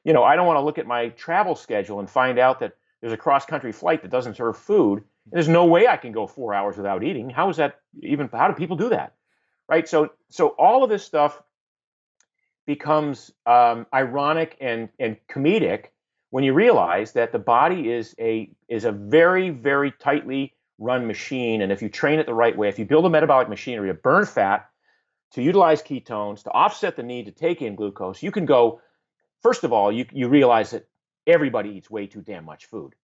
I don't want to look at my travel schedule and find out that there's a cross-country flight that doesn't serve food. There's no way I can go 4 hours without eating. How do people do that? Right? So all of this stuff becomes ironic and comedic when you realize that the body is a very, very tightly run machine. And if you train it the right way, if you build a metabolic machinery to burn fat, to utilize ketones, to offset the need to take in glucose, you can go, first of all, you realize that everybody eats way too damn much food.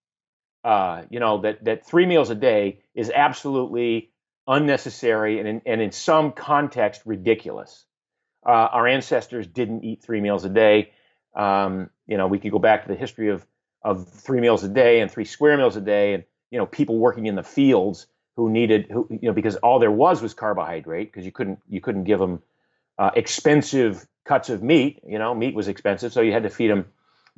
That 3 meals a day is absolutely unnecessary and in some context ridiculous. Our ancestors didn't eat 3 meals a day. We could go back to the history of 3 meals a day and 3 square meals a day, and people working in the fields because all there was carbohydrate, because you couldn't give them expensive cuts of meat. Meat was expensive, so you had to feed them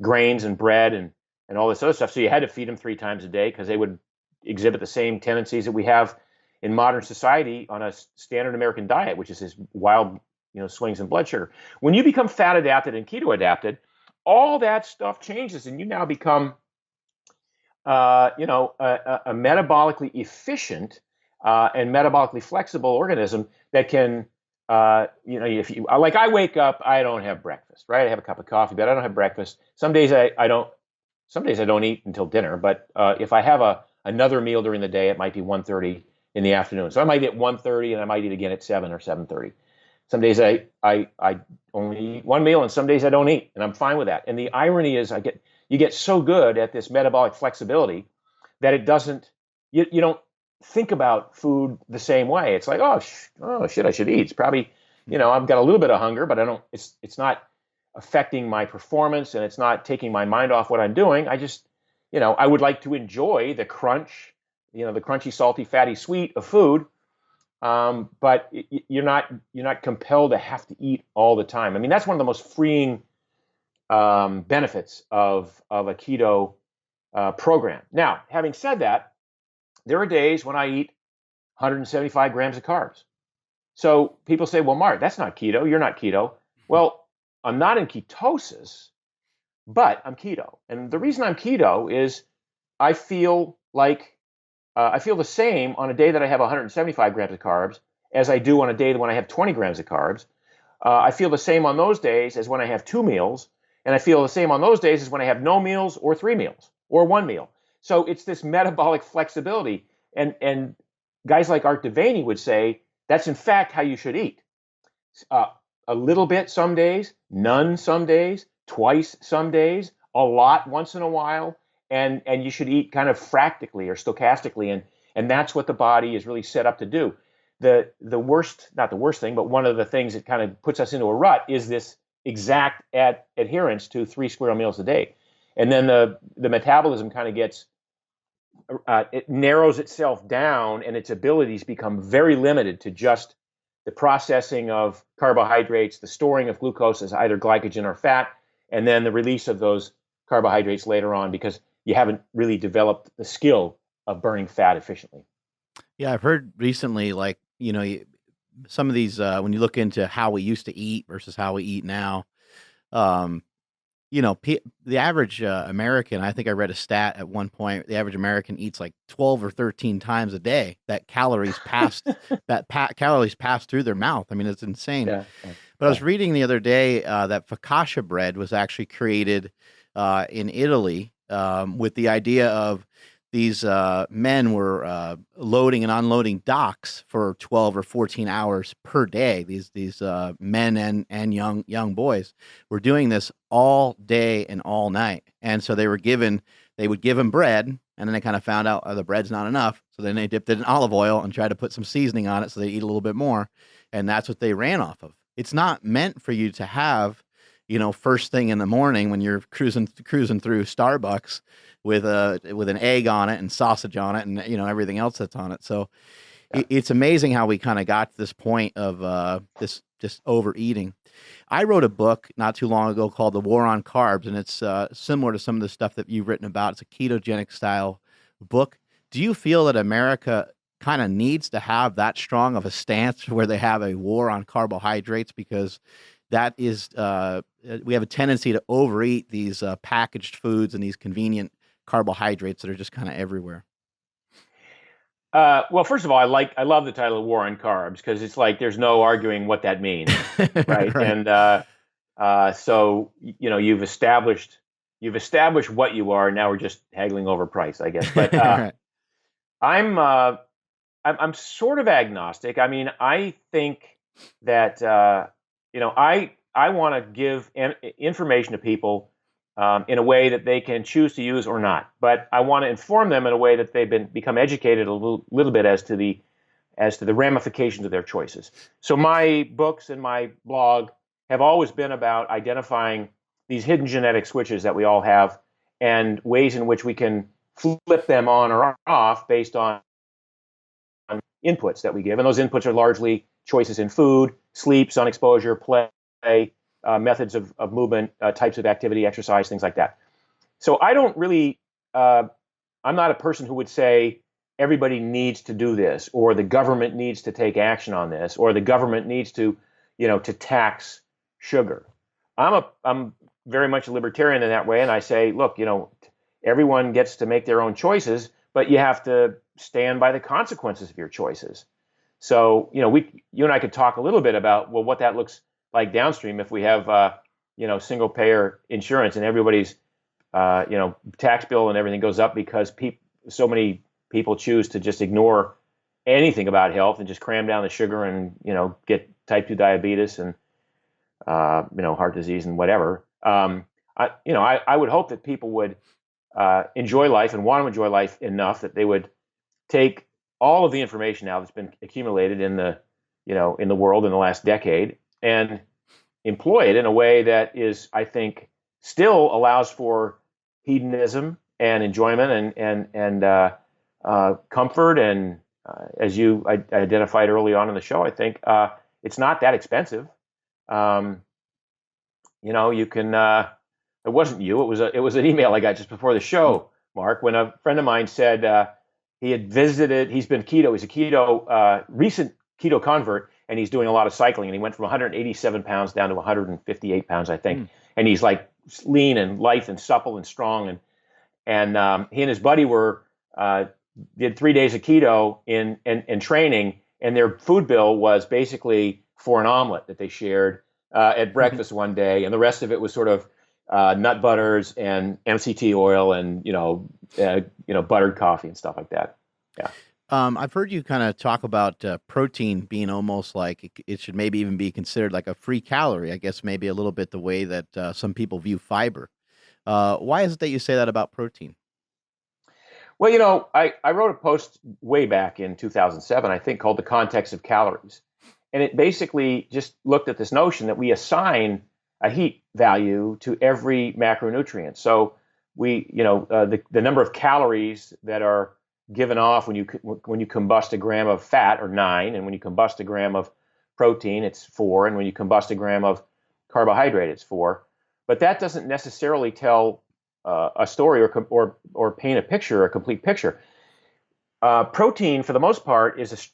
grains and bread and all this other stuff. So you had to feed them 3 times a day because they would exhibit the same tendencies that we have in modern society on a standard American diet, which is this wild, swings in blood sugar. When you become fat adapted and keto adapted, all that stuff changes, and you now become, a metabolically efficient and metabolically flexible organism that can, if you like, I wake up, I don't have breakfast, right? I have a cup of coffee, but I don't have breakfast. Some days I don't. Some days I don't eat until dinner, but if I have another meal during the day, it might be 1:30 in the afternoon. So I might eat at 1:30 and I might eat again at 7 or 7:30. Some days I only eat one meal, and some days I don't eat, and I'm fine with that. And the irony is you get so good at this metabolic flexibility that it doesn't, you don't think about food the same way. It's like, oh shit, I should eat. It's probably, I've got a little bit of hunger, but it's not affecting my performance, and it's not taking my mind off what I'm doing. I just, I would like to enjoy the crunch, the crunchy, salty, fatty, sweet of food. But you're not compelled to have to eat all the time. I mean, that's one of the most freeing benefits of a keto program. Now, having said that, there are days when I eat 175 grams of carbs. So people say, well, Mark, that's not keto. You're not keto. Well, I'm not in ketosis, but I'm keto. And the reason I'm keto is I feel the same on a day that I have 175 grams of carbs as I do on a day when I have 20 grams of carbs. I feel the same on those days as when I have 2 meals. And I feel the same on those days as when I have no meals or 3 meals or 1 meal. So it's this metabolic flexibility. And guys like Art Devaney would say, that's in fact how you should eat. A little bit some days, none some days, twice some days, a lot once in a while, and you should eat kind of fractically or stochastically, and that's what the body is really set up to do. The worst, not the worst thing, but one of the things that kind of puts us into a rut is this exact adherence to 3 square meals a day. And then the metabolism kind of gets, it narrows itself down, and its abilities become very limited to just the processing of carbohydrates, the storing of glucose as either glycogen or fat, and then the release of those carbohydrates later on, because you haven't really developed the skill of burning fat efficiently. Yeah, I've heard recently, like, some of these, when you look into how we used to eat versus how we eat now, um, the average American, I think I read a stat at one point, the average American eats like 12 or 13 times a day that calories calories pass through their mouth. I mean, it's insane. Yeah. But I was reading the other day that focaccia bread was actually created in Italy with the idea of these men were loading and unloading docks for 12 or 14 hours per day. These men and young boys were doing this all day and all night. And so they would give them bread, and then they kind of found out, the bread's not enough. So then they dipped it in olive oil and tried to put some seasoning on it so they eat a little bit more. And that's what they ran off of. It's not meant for you to have, first thing in the morning when you're cruising through Starbucks with an egg on it and sausage on it and everything else that's on it. So it's amazing how we kind of got to this point of this just overeating. I wrote a book not too long ago called The War on Carbs, and it's similar to some of the stuff that you've written about. It's a ketogenic style book. Do you feel that America kind of needs to have that strong of a stance where they have a war on carbohydrates? Because that is, we have a tendency to overeat these packaged foods and these convenient carbohydrates that are just kind of everywhere. Well, first of all, I love the title of War on Carbs, because it's like there's no arguing what that means, right? And so you've established what you are. Now we're just haggling over price, I guess. But Right. I'm sort of agnostic. I mean, I think that I want to give information to people in a way that they can choose to use or not. But I want to inform them in a way that they've become educated a little bit as to the ramifications of their choices. So my books and my blog have always been about identifying these hidden genetic switches that we all have, and ways in which we can flip them on or off based on inputs that we give. And those inputs are largely choices in food, sleep, sun exposure, play, methods of movement, types of activity, exercise, things like that. So I don't really, I'm not a person who would say everybody needs to do this, or the government needs to take action on this, or the government needs to, to tax sugar. I'm very much a libertarian in that way. And I say, look, everyone gets to make their own choices, but you have to stand by the consequences of your choices. So, you and I could talk a little bit about, well, what that looks like downstream if we have, single payer insurance, and everybody's, tax bill and everything goes up because so many people choose to just ignore anything about health and just cram down the sugar and, get type 2 diabetes and, heart disease and whatever. I would hope that people would enjoy life and want to enjoy life enough that they would take all of the information now that's been accumulated in the world in the last decade and employ it in a way that is, I think, still allows for hedonism and enjoyment and comfort. And as you identified early on in the show, I think it's not that expensive. You can. It wasn't you. It was an email I got just before the show, Mark, when a friend of mine said he had visited. He's been keto. He's a keto recent keto convert, and he's doing a lot of cycling. And he went from 187 pounds down to 158 pounds, I think. And he's like lean and lithe and supple and strong. And he and his buddy did 3 days of keto in training, and their food bill was basically for an omelet that they shared at breakfast one day, and the rest of it was sort of nut butters and MCT oil and buttered coffee and stuff like that. Yeah. I've heard you kind of talk about protein being almost like it should maybe even be considered like a free calorie. I guess maybe a little bit the way that some people view fiber. Why is it that you say that about protein? Well, I wrote a post way back in 2007, I think, called "The Context of Calories," and it basically just looked at this notion that we assign a heat value to every macronutrient. So the number of calories that are given off when you combust a gram of fat are 9, and when you combust a gram of protein, it's 4, and when you combust a gram of carbohydrate, it's 4. But that doesn't necessarily tell a story or paint a picture, a complete picture. Protein, for the most part, is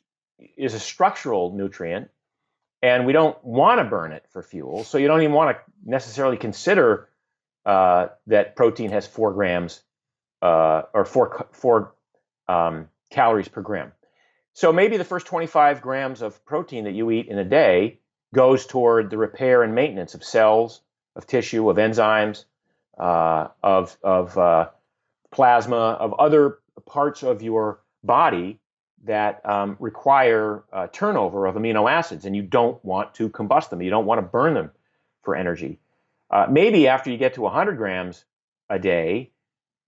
a structural nutrient, and we don't want to burn it for fuel. So you don't even want to necessarily consider that protein has 4 grams or 4 calories per gram. So maybe the first 25 grams of protein that you eat in a day goes toward the repair and maintenance of cells, of tissue, of enzymes, of plasma, of other parts of your body that require turnover of amino acids, and you don't want to combust them. You don't want to burn them for energy. Maybe after you get to 100 grams a day,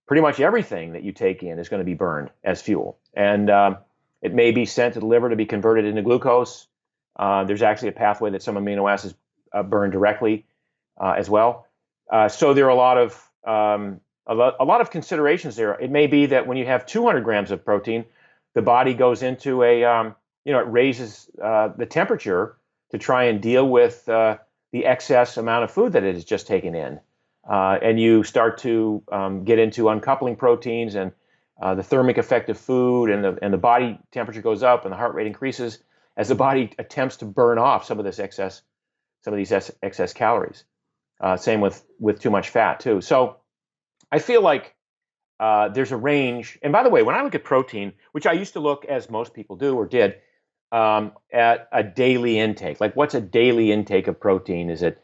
pretty much everything that you take in is going to be burned as fuel. And it may be sent to the liver to be converted into glucose. There's actually a pathway that some amino acids burn directly as well. So there are a lot of considerations there. It may be that when you have 200 grams of protein, the body goes into it raises the temperature to try and deal with the excess amount of food that it has just taken in. And you start to get into uncoupling proteins and the thermic effect of food, and the body temperature goes up and the heart rate increases as the body attempts to burn off some of these excess calories. Same with too much fat too. So I feel like there's a range. And by the way, when I look at protein, which I used to look, as most people do or did, at a daily intake. Like, what's a daily intake of protein? Is it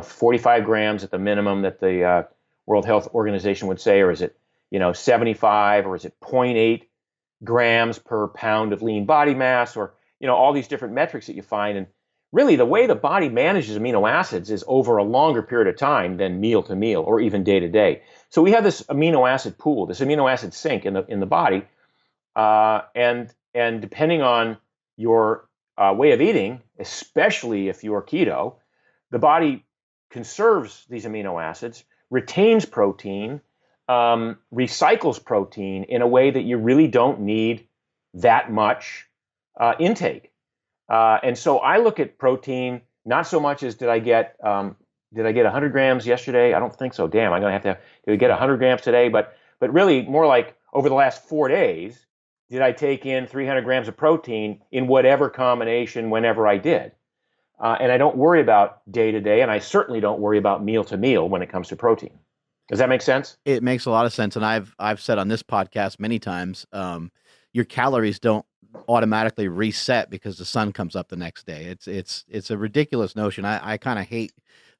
45 grams at the minimum that the World Health Organization would say, or is it 75, or is it 0.8 grams per pound of lean body mass, or all these different metrics that you find. And really, the way the body manages amino acids is over a longer period of time than meal to meal or even day to day. So we have this amino acid pool, this amino acid sink in the body, and depending on your way of eating, especially if you're keto, the body conserves these amino acids, retains protein, recycles protein in a way that you really don't need that much intake. And so I look at protein not so much as did I get 100 grams yesterday? I don't think so. Damn, I'm going to did I get 100 grams today? But really more like over the last 4 days, did I take in 300 grams of protein in whatever combination, whenever I did? And I don't worry about day to day, and I certainly don't worry about meal to meal when it comes to protein. Does that make sense? It makes a lot of sense, and I've said on this podcast many times, your calories don't automatically reset because the sun comes up the next day. It's a ridiculous notion. I kind of hate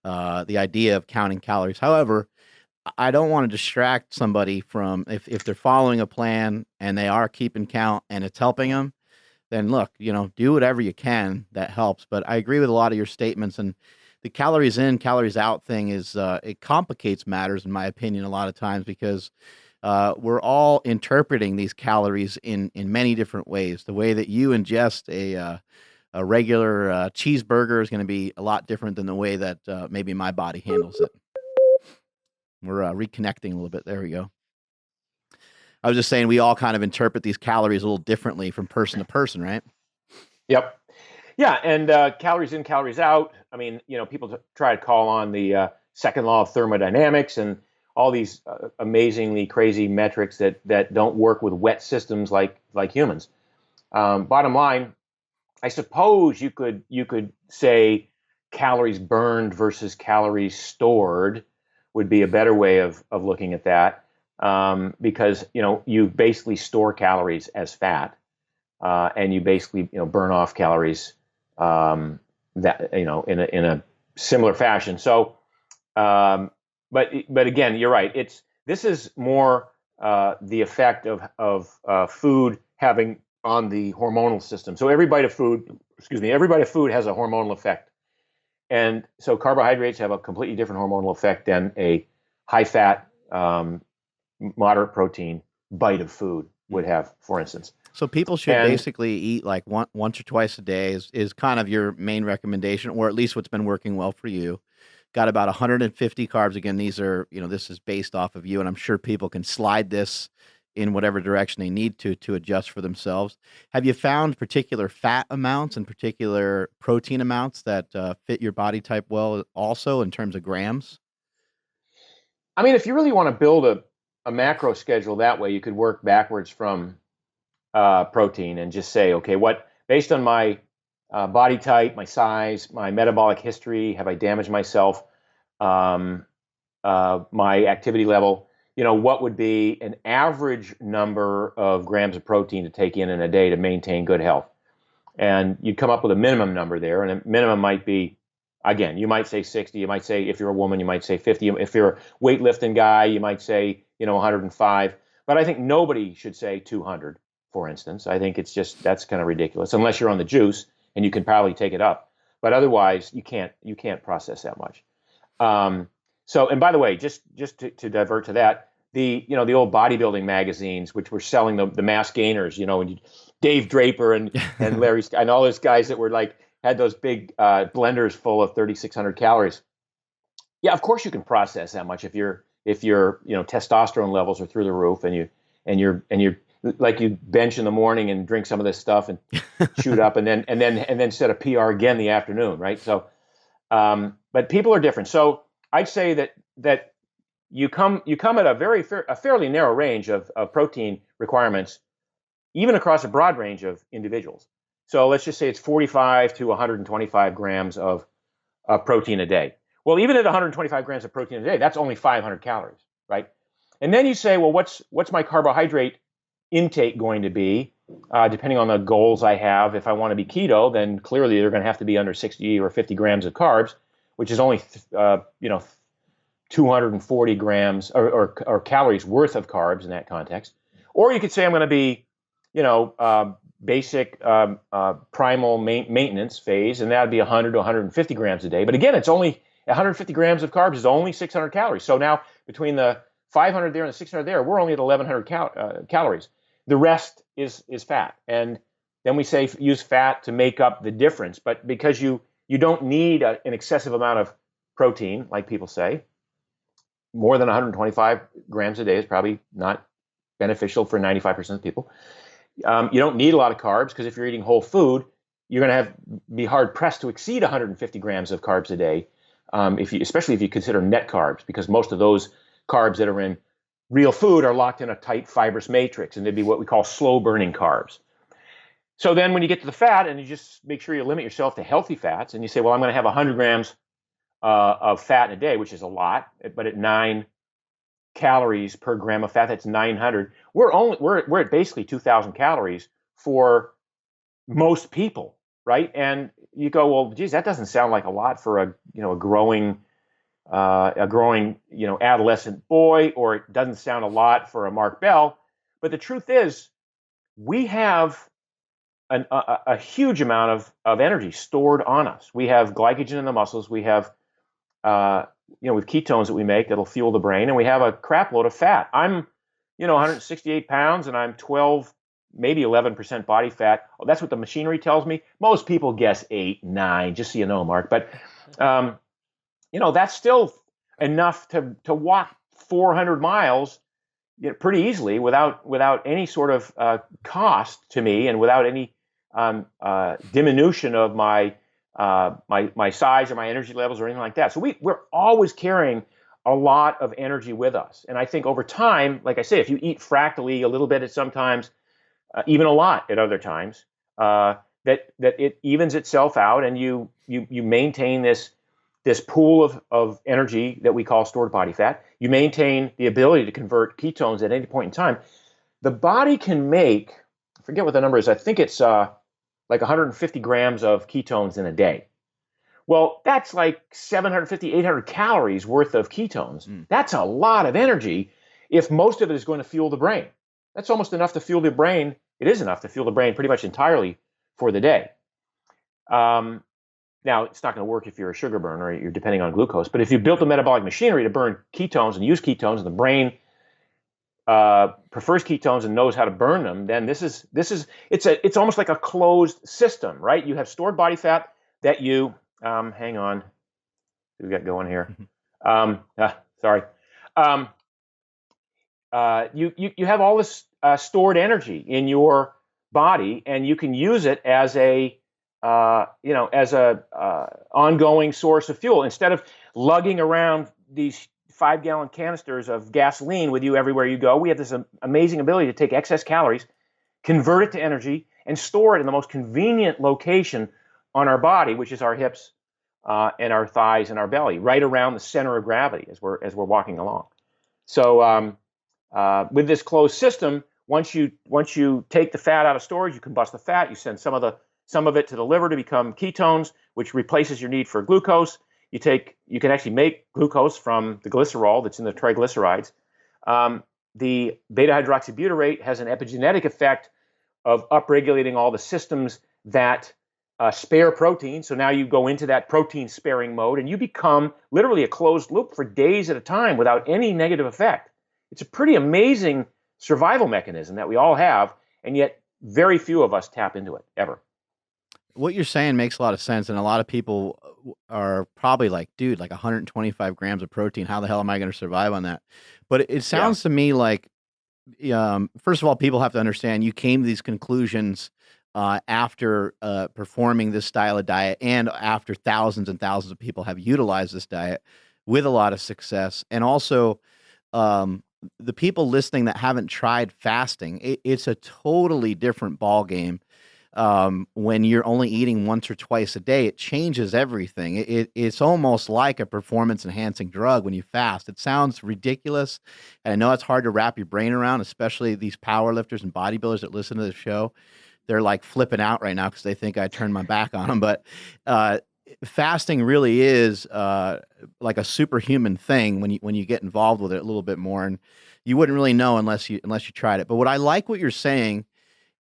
the idea of counting calories. However, I don't want to distract somebody from if they're following a plan and they are keeping count and it's helping them, then look, do whatever you can that helps. But I agree with a lot of your statements, and the calories in, calories out thing is it complicates matters in my opinion a lot of times, because we're all interpreting these calories in many different ways. The way that you ingest a regular cheeseburger is going to be a lot different than the way that maybe my body handles it. We're reconnecting a little bit. There we go. I was just saying we all kind of interpret these calories a little differently from person to person, right? Yep. Yeah, and calories in, calories out. I mean, people try to call on the second law of thermodynamics and all these amazingly crazy metrics that don't work with wet systems like humans. Bottom line, I suppose you could say calories burned versus calories stored would be a better way of looking at that, because you basically store calories as fat, and you basically burn off calories that in a similar fashion. So, but again, you're right. This is more the effect of food having on the hormonal system. So every bite of food has a hormonal effect. And so carbohydrates have a completely different hormonal effect than a high-fat, moderate protein bite of food would have, for instance. So people should basically eat like once or twice a day is kind of your main recommendation, or at least what's been working well for you. got about 150 carbs. Again, these are, this is based off of you, and I'm sure people can slide this in whatever direction they need to adjust for themselves. Have you found particular fat amounts and particular protein amounts that fit your body type well also in terms of grams? I mean, if you really want to build a macro schedule that way, you could work backwards from protein and just say, okay, what based on my body type, my size, my metabolic history, have I damaged myself, my activity level, what would be an average number of grams of protein to take in a day to maintain good health? And you'd come up with a minimum number there, and a minimum might be, again, you might say 60, you might say, if you're a woman, you might say 50, if you're a weightlifting guy, you might say, 105, but I think nobody should say 200, for instance. I think that's kind of ridiculous, unless you're on the juice, and you can probably take it up, but otherwise you can't process that much. So, and by the way, just to divert to that, the old bodybuilding magazines, which were selling the mass gainers, and Dave Draper and Larry and all those guys that were had those big blenders full of 3,600 calories. Yeah, of course you can process that much if your testosterone levels are through the roof, and you're like you bench in the morning and drink some of this stuff and shoot up and then set a PR again in the afternoon, right? So, but people are different. So I'd say that you come at a fairly narrow range of protein requirements, even across a broad range of individuals. So let's just say it's 45 to 125 grams of protein a day. Well, even at 125 grams of protein a day, that's only 500 calories, right? And then you say, well, what's my carbohydrate intake going to be, depending on the goals I have? If I want to be keto, then clearly they're going to have to be under 60 or 50 grams of carbs, which is only 240 grams or calories worth of carbs in that context. Or you could say I'm going to be, basic primal maintenance phase, and that would be 100 to 150 grams a day. But again, it's only 150 grams of carbs is only 600 calories. So now between the 500 there and the 600 there, we're only at 1,100 calories. The rest is fat, and then we say use fat to make up the difference. But because you don't need an excessive amount of protein, like people say, more than 125 grams a day is probably not beneficial for 95% of people. You don't need a lot of carbs, because if you're eating whole food, you're going to be hard pressed to exceed 150 grams of carbs a day, especially if you consider net carbs, because most of those carbs that are in real food are locked in a tight fibrous matrix, and they'd be what we call slow burning carbs. So then when you get to the fat, and you just make sure you limit yourself to healthy fats, and you say, well, I'm going to have 100 grams of fat in a day, which is a lot, but at 9 calories per gram of fat, that's 900. We're at basically 2,000 calories for most people, right? And you go, well, geez, that doesn't sound like a lot for a growing adolescent boy, or it doesn't sound a lot for a Mark Bell. But the truth is, we have a huge amount of energy stored on us. We have glycogen in the muscles. We have with ketones that we make that'll fuel the brain, and we have a crap load of fat. I'm 168 pounds, and I'm 12, maybe 11% body fat. That's what the machinery tells me. Most people guess 8, 9, just so you know, Mark. But that's still enough to walk 400 miles pretty easily without any sort of cost to me, and without any diminution of my size or my energy levels or anything like that. So we're always carrying a lot of energy with us. And I think over time, like I say, if you eat fractally a little bit at sometimes, even a lot at other times, that it evens itself out, and you maintain this pool of energy that we call stored body fat. You maintain the ability to convert ketones at any point in time. The body can make, I forget what the number is, I think it's like 150 grams of ketones in a day. Well, that's like 750, 800 calories worth of ketones. That's a lot of energy if most of it is going to fuel the brain. That's almost enough to fuel the brain. It is enough to fuel the brain pretty much entirely for the day. Now, it's not going to work if you're a sugar burner or you're depending on glucose. But if you built the metabolic machinery to burn ketones and use ketones, and the brain prefers ketones and knows how to burn them, then it's almost like a closed system, right? You have stored body fat that you hang on, we got going here. Mhm. Sorry. You have all this stored energy in your body, and you can use it as a ongoing source of fuel instead of lugging around these 5-gallon canisters of gasoline with you everywhere you go. We have this amazing ability to take excess calories, convert it to energy, and store it in the most convenient location on our body, which is our hips and our thighs and our belly, right around the center of gravity as we're walking along. So with this closed system, once you take the fat out of storage, you combust the fat. You send some of it to the liver to become ketones, which replaces your need for glucose. You can actually make glucose from the glycerol that's in the triglycerides. The beta hydroxybutyrate has an epigenetic effect of upregulating all the systems that spare protein. So now you go into that protein sparing mode, and you become literally a closed loop for days at a time without any negative effect. It's a pretty amazing survival mechanism that we all have, and yet very few of us tap into it ever. What you're saying makes a lot of sense, and a lot of people are probably like, dude, like 125 grams of protein. How the hell am I going to survive on that? But it sounds to me like, first of all, people have to understand you came to these conclusions after performing this style of diet, and after thousands and thousands of people have utilized this diet with a lot of success. And also, the people listening that haven't tried fasting, it's a totally different ball game. When you're only eating once or twice a day, it changes everything. It's almost like a performance enhancing drug when you fast. It sounds ridiculous, and I know it's hard to wrap your brain around, especially these power lifters and bodybuilders that listen to the show. They're like flipping out right now because they think I turned my back on them. But fasting really is like a superhuman thing when you get involved with it a little bit more, and you wouldn't really know unless you tried it. But what I like what you're saying,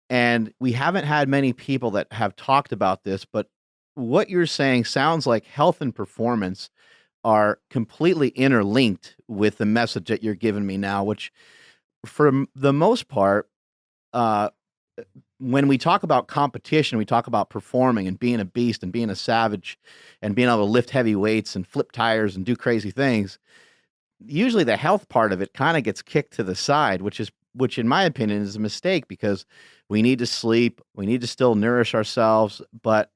and we haven't had many people that have talked about this, but what you're saying sounds like health and performance are completely interlinked with the message that you're giving me now, which for the most part, when we talk about competition, we talk about performing and being a beast and being a savage and being able to lift heavy weights and flip tires and do crazy things. Usually the health part of it kind of gets kicked to the side, which in my opinion is a mistake, because we need to sleep, we need to still nourish ourselves, but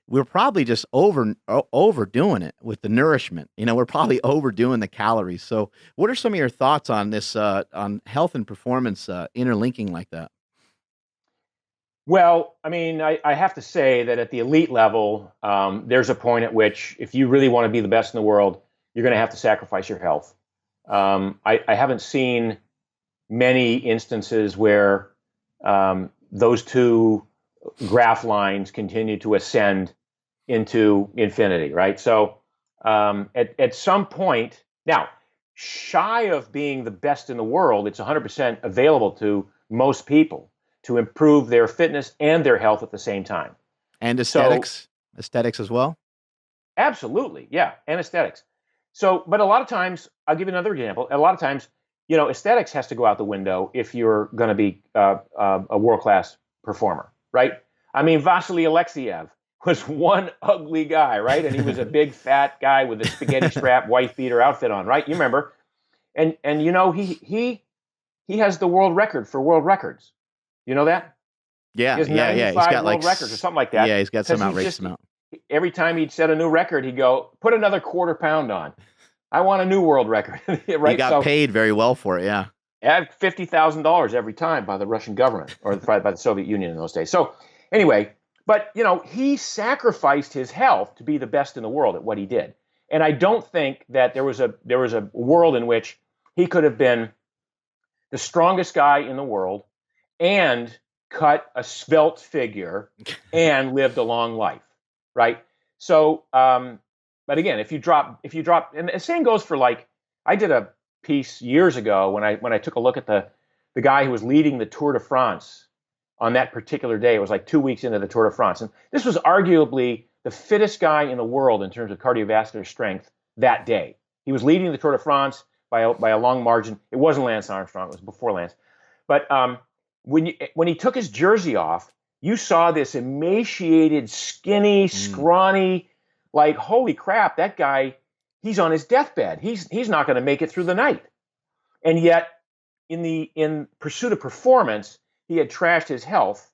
we're probably just overdoing it with the nourishment. We're probably overdoing the calories. So what are some of your thoughts on this, on health and performance interlinking like that? Well, I mean, I have to say that at the elite level, there's a point at which if you really want to be the best in the world, you're going to have to sacrifice your health. I haven't seen many instances where those two graph lines continue to ascend into infinity, right? So at some point, now, shy of being the best in the world, it's 100% available to most people to improve their fitness and their health at the same time. And aesthetics as well? Absolutely, yeah, and aesthetics. So, but a lot of times, I'll give you another example. A lot of times, aesthetics has to go out the window if you're going to be a world-class performer, right? I mean, Vasily Alexiev was one ugly guy, right? And he was a big fat guy with a spaghetti strap, wife beater outfit on, right? You remember? And he has the world record for world records. You know that? Yeah, He has yeah. 95 He's got world records or something like that. Yeah, he's got some 'Cause outrageous amount. Every time he'd set a new record, he'd go, put another quarter pound on. I want a new world record. Right? He got paid very well for it, yeah. At $50,000 every time by the Russian government or by the Soviet Union in those days. So anyway, but he sacrificed his health to be the best in the world at what he did. And I don't think that there was a world in which he could have been the strongest guy in the world and cut a svelte figure and lived a long life, right? So, but again, if you drop, and the same goes for, like, I did a piece years ago when I took a look at the guy who was leading the Tour de France on that particular day. It was like 2 weeks into the Tour de France, and this was arguably the fittest guy in the world in terms of cardiovascular strength that day. He was leading the Tour de France by a long margin. It wasn't Lance Armstrong; it was before Lance. But when he took his jersey off, you saw this emaciated, skinny, scrawny, like, holy crap, that guy he's on his deathbed. He's not going to make it through the night. And yet, in pursuit of performance, he had trashed his health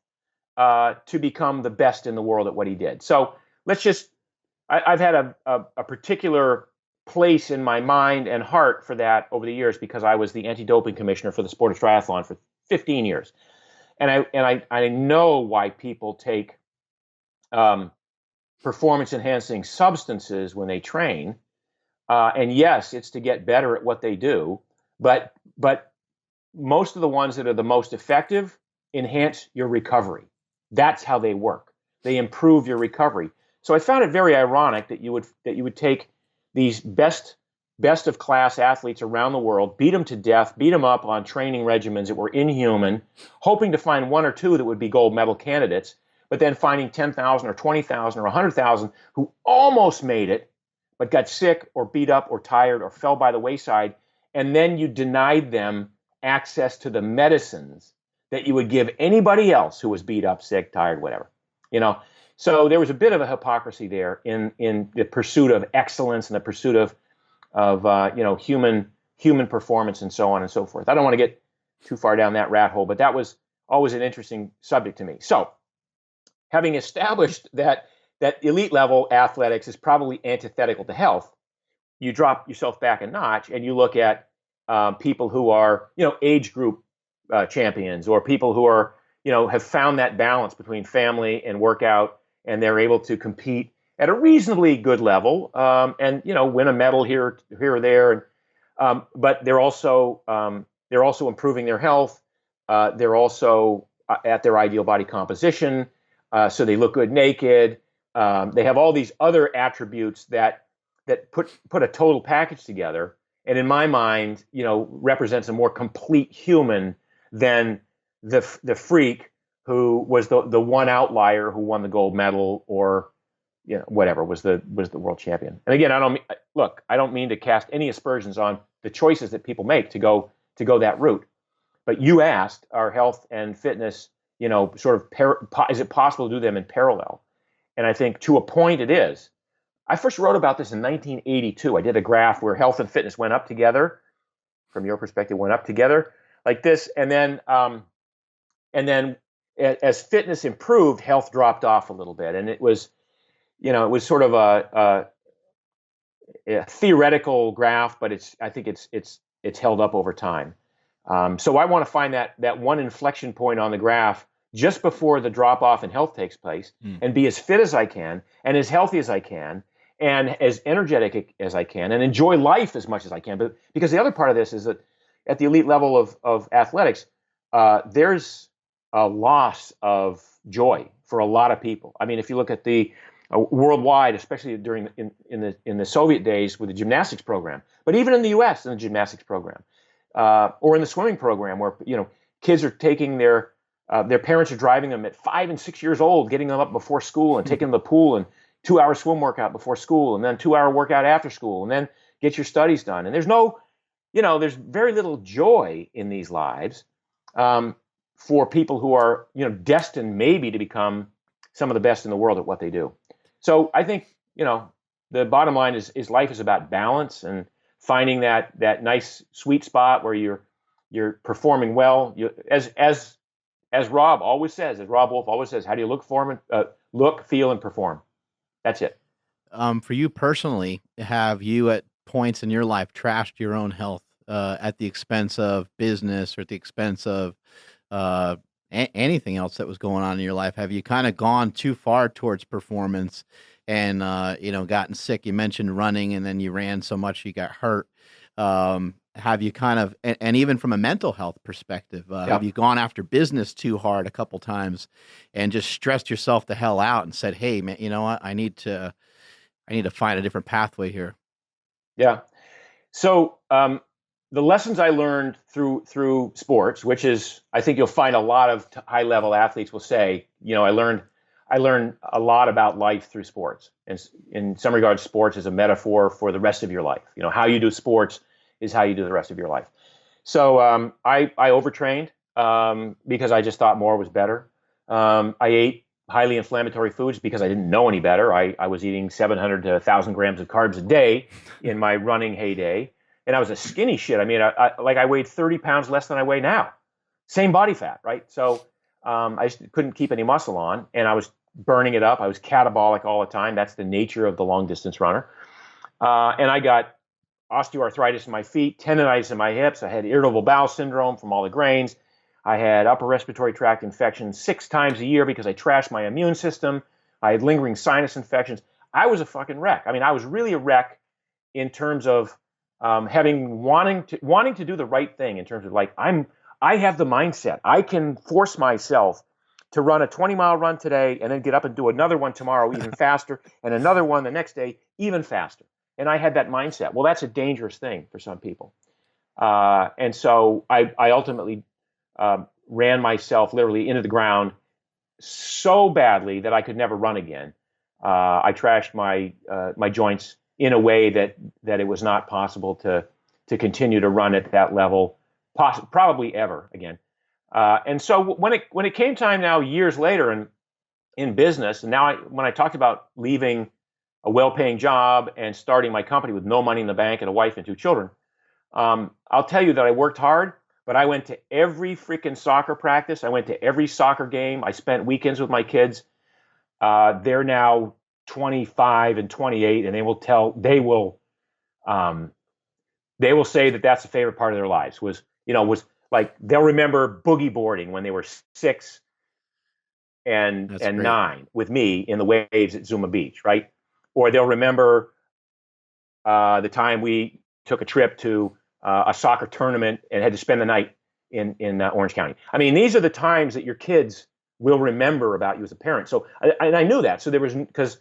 to become the best in the world at what he did. So I've had a particular place in my mind and heart for that over the years because I was the anti-doping commissioner for the sport of triathlon for 15 years. And I know why people take performance-enhancing substances when they train. And yes, it's to get better at what they do, but most of the ones that are the most effective enhance your recovery. That's how they work. They improve your recovery. So I found it very ironic that you would take these best of class athletes around the world, beat them to death, beat them up on training regimens that were inhuman, hoping to find one or two that would be gold medal candidates, but then finding 10,000 or 20,000 or 100,000 who almost made it, but got sick or beat up or tired or fell by the wayside, and then you denied them access to the medicines that you would give anybody else who was beat up, sick, tired, whatever. So there was a bit of a hypocrisy there in the pursuit of excellence and the pursuit of human performance and so on and so forth. I don't want to get too far down that rat hole, but that was always an interesting subject to me. So having established that elite level athletics is probably antithetical to health, you drop yourself back a notch and you look at people who are, age group champions, or people who are, have found that balance between family and workout, and they're able to compete at a reasonably good level, and win a medal here or there. But they're also improving their health. They're also at their ideal body composition, so they look good naked. They have all these other attributes that put a total package together, and in my mind, represents a more complete human than the freak who was the one outlier who won the gold medal or whatever was the world champion. And again, I don't mean to cast any aspersions on the choices that people make to go that route. But you asked, are health and fitness, is it possible to do them in parallel? And I think to a point it is. I first wrote about this in 1982. I did a graph where health and fitness went up together. From your perspective, went up together like this, and then as fitness improved, health dropped off a little bit, and it was sort of a theoretical graph, but I think it's held up over time. So I want to find that one inflection point on the graph just before the drop off in health takes place, and be as fit as I can, and as healthy as I can, and as energetic as I can, and enjoy life as much as I can. But because the other part of this is that at the elite level of athletics, there's a loss of joy for a lot of people. I mean, if you look at the worldwide, especially in the Soviet days with the gymnastics program, but even in the U.S. in the gymnastics program, or in the swimming program, where kids are taking their parents are driving them at 5 and 6 years old, getting them up before school and taking them to the pool, and 2-hour swim workout before school, and then 2-hour workout after school, and then get your studies done. And there's very little joy in these lives for people who are, destined maybe to become some of the best in the world at what they do. So I think, the bottom line is life is about balance and finding that nice sweet spot where you're performing well. As Rob always says, as Rob Wolf always says, how do you look, feel, and perform? That's it. For you personally, have you at points in your life trashed your own health at the expense of business or at the expense of anything else that was going on in your life? Have you kind of gone too far towards performance and gotten sick? You mentioned running, and then you ran so much you got hurt. Have you kind of, and even from a mental health perspective, have you gone after business too hard a couple times and just stressed yourself the hell out and said, hey man, you know what, I need to find a different pathway here? Yeah. So the lessons I learned through sports, which is, I think you'll find a lot of high level athletes will say, I learned a lot about life through sports. And in some regards, sports is a metaphor for the rest of your life. How you do sports is how you do the rest of your life. So I overtrained because I just thought more was better. I ate highly inflammatory foods because I didn't know any better. I was eating 700 to 1,000 grams of carbs a day in my running heyday. And I was a skinny shit. I mean, I weighed 30 pounds less than I weigh now. Same body fat, right? So I just couldn't keep any muscle on, and I was burning it up. I was catabolic all the time. That's the nature of the long distance runner. And I got osteoarthritis in my feet, tendonitis in my hips. I had irritable bowel syndrome from all the grains. I had upper respiratory tract infections 6 times a year because I trashed my immune system. I had lingering sinus infections. I was a fucking wreck. I mean, I was really a wreck in terms of wanting to do the right thing, in terms of like, I have the mindset. I can force myself to run a 20-mile run today and then get up and do another one tomorrow even faster, and another one the next day even faster. And I had that mindset. Well, that's a dangerous thing for some people. And so I ultimately ran myself literally into the ground so badly that I could never run again. I trashed my joints in a way that it was not possible to continue to run at that level, probably ever again. And so when it came time now, years later, in business, and now when I talked about leaving a well-paying job and starting my company with no money in the bank and a wife and 2 children, I'll tell you that I worked hard, but I went to every freaking soccer practice. I went to every soccer game. I spent weekends with my kids. They're now 25 and 28, and they will say that that's the favorite part of their lives was like they'll remember boogie boarding when they were 6 and 9 with me in the waves at Zuma Beach, right? Or they'll remember the time we took a trip to a soccer tournament and had to spend the night in Orange County. I mean, these are the times that your kids will remember about you as a parent. So, and I knew that. So there was, because,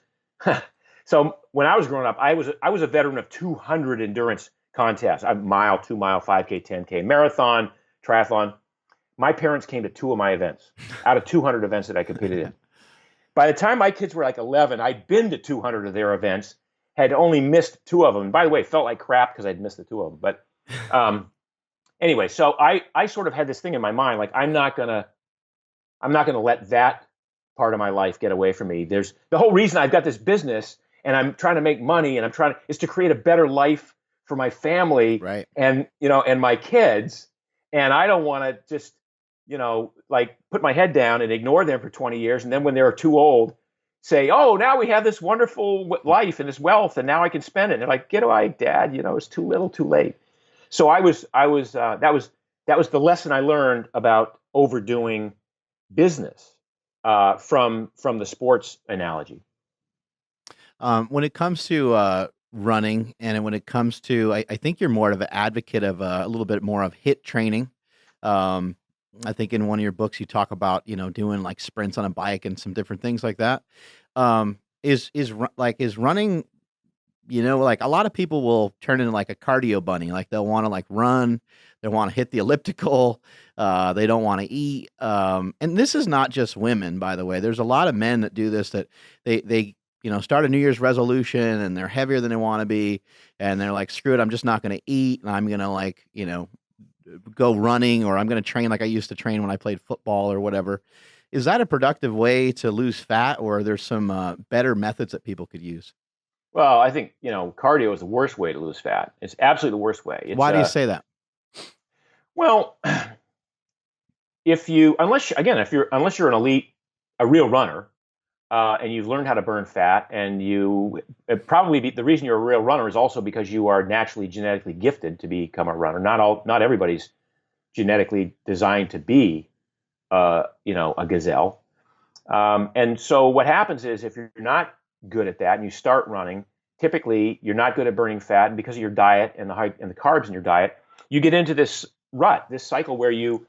so when I was growing up, I was a veteran of 200 endurance contests, a mile, 2 mile, 5K, 10K, marathon, triathlon. My parents came to 2 of my events out of 200 events that I competed in. By the time my kids were like 11, I'd been to 200 of their events, had only missed 2 of them. And by the way, felt like crap because I'd missed the 2 of them. But anyway, so I sort of had this thing in my mind, like I'm not gonna let that part of my life get away from me. There's the whole reason I've got this business and I'm trying to make money and is to create a better life for my family, right? And and my kids. And I don't want to just like put my head down and ignore them for 20 years, and then when they're too old, say, "Oh, now we have this wonderful life and this wealth, and now I can spend it." And they're like, "Get away, Dad! It's too little, too late." So that was the lesson I learned about overdoing business from the sports analogy. When it comes to running, and when it comes to, I think you're more of an advocate of a little bit more of HIIT training. I think in one of your books you talk about doing like sprints on a bike and some different things like that. Is running, like a lot of people will turn into like a cardio bunny. Like they'll want to like run, they want to hit the elliptical, they don't want to eat. And this is not just women, by the way. There's a lot of men that do this, that they start a New Year's resolution and they're heavier than they want to be, and they're like, screw it, I'm just not going to eat, and I'm going to go running, or I'm going to train like I used to train when I played football or whatever. Is that a productive way to lose fat, or are there some better methods that people could use? Well, I think, cardio is the worst way to lose fat. It's absolutely the worst way. Why do you say that? Well, unless you're an elite, a real runner, and you've learned how to burn fat, and the reason you're a real runner is also because you are naturally genetically gifted to become a runner. Not everybody's genetically designed to be, a gazelle. And so what happens is, if you're not good at that and you start running, typically you're not good at burning fat, and because of your diet and the carbs in your diet, you get into this rut, this cycle where you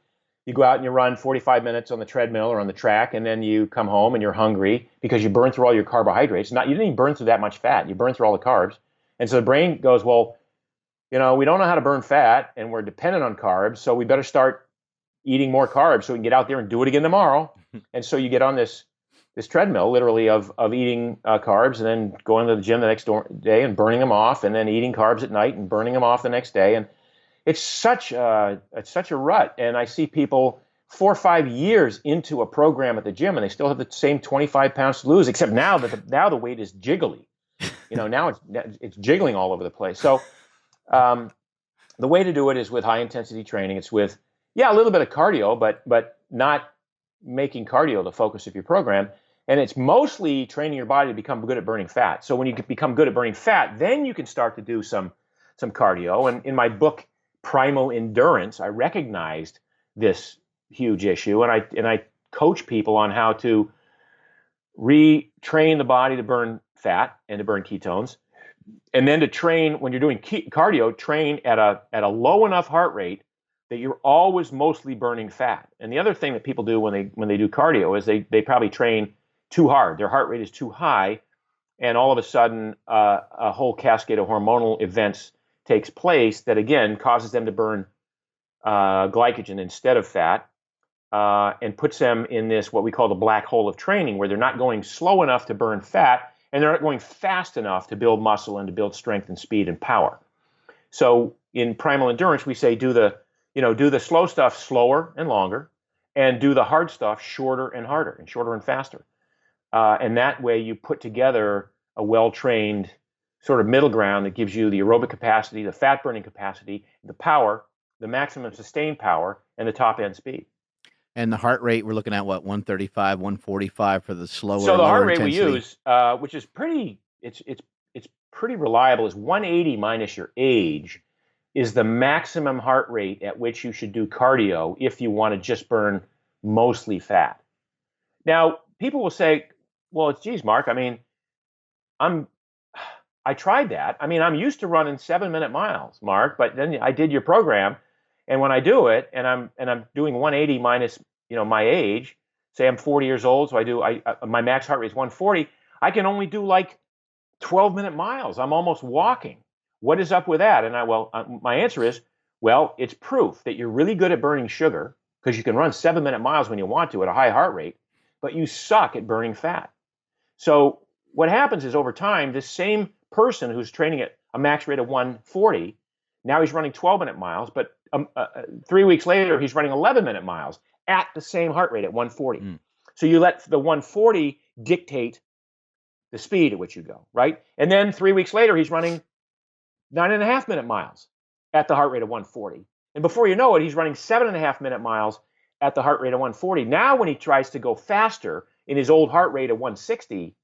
go out and you run 45 minutes on the treadmill or on the track, and then you come home and you're hungry because you burn through all your carbohydrates. You didn't even burn through that much fat. You burn through all the carbs. And so the brain goes, well, we don't know how to burn fat and we're dependent on carbs, so we better start eating more carbs so we can get out there and do it again tomorrow. And so you get on this treadmill, literally, of eating carbs, and then going to the gym the next day and burning them off, and then eating carbs at night and burning them off the next day. And it's such a rut. And I see people 4 or 5 years into a program at the gym, and they still have the same 25 pounds to lose, except now that now the weight is jiggly. Now it's jiggling all over the place. So the way to do it is with high intensity training. It's with a little bit of cardio, but not making cardio the focus of your program. And it's mostly training your body to become good at burning fat. So when you become good at burning fat, then you can start to do some cardio. And in my book, Primal Endurance, I recognized this huge issue, and I coach people on how to retrain the body to burn fat and to burn ketones, and then to train when you're doing cardio, train at a low enough heart rate that you're always mostly burning fat. And the other thing that people do when they do cardio is they probably train too hard. Their heart rate is too high, and all of a sudden a whole cascade of hormonal events takes place that again causes them to burn glycogen instead of fat, and puts them in this what we call the black hole of training, where they're not going slow enough to burn fat, and they're not going fast enough to build muscle and to build strength and speed and power. So in Primal Endurance, we say do the slow stuff slower and longer, and do the hard stuff shorter and harder, and shorter and faster. And that way you put together a well-trained sort of middle ground that gives you the aerobic capacity, the fat burning capacity, the power, the maximum sustained power, and the top end speed. And the heart rate, we're looking at what, 135, 145 for the slower. So the heart rate intensity. we use, which is pretty, it's pretty reliable, is 180 minus your age, is the maximum heart rate at which you should do cardio if you want to just burn mostly fat. Now, people will say, well, geez, Mark, I mean, I tried that. I mean, I'm used to running 7-minute miles, Mark, but then I did your program, and when I do it, and I'm doing 180 minus, my age, say I'm 40 years old, so my max heart rate is 140, I can only do like 12-minute miles. I'm almost walking. What is up with that? And my answer is, well, it's proof that you're really good at burning sugar, because you can run 7-minute miles when you want to at a high heart rate, but you suck at burning fat. So what happens is over time, this same person who's training at a max rate of 140, now he's running 12-minute miles, but 3 weeks later, he's running 11-minute miles at the same heart rate at 140. So you let the 140 dictate the speed at which you go, right? And then 3 weeks later, he's running 9.5-minute miles at the heart rate of 140. And before you know it, he's running 7.5-minute miles at the heart rate of 140. Now, when he tries to go faster in his old heart rate of 160,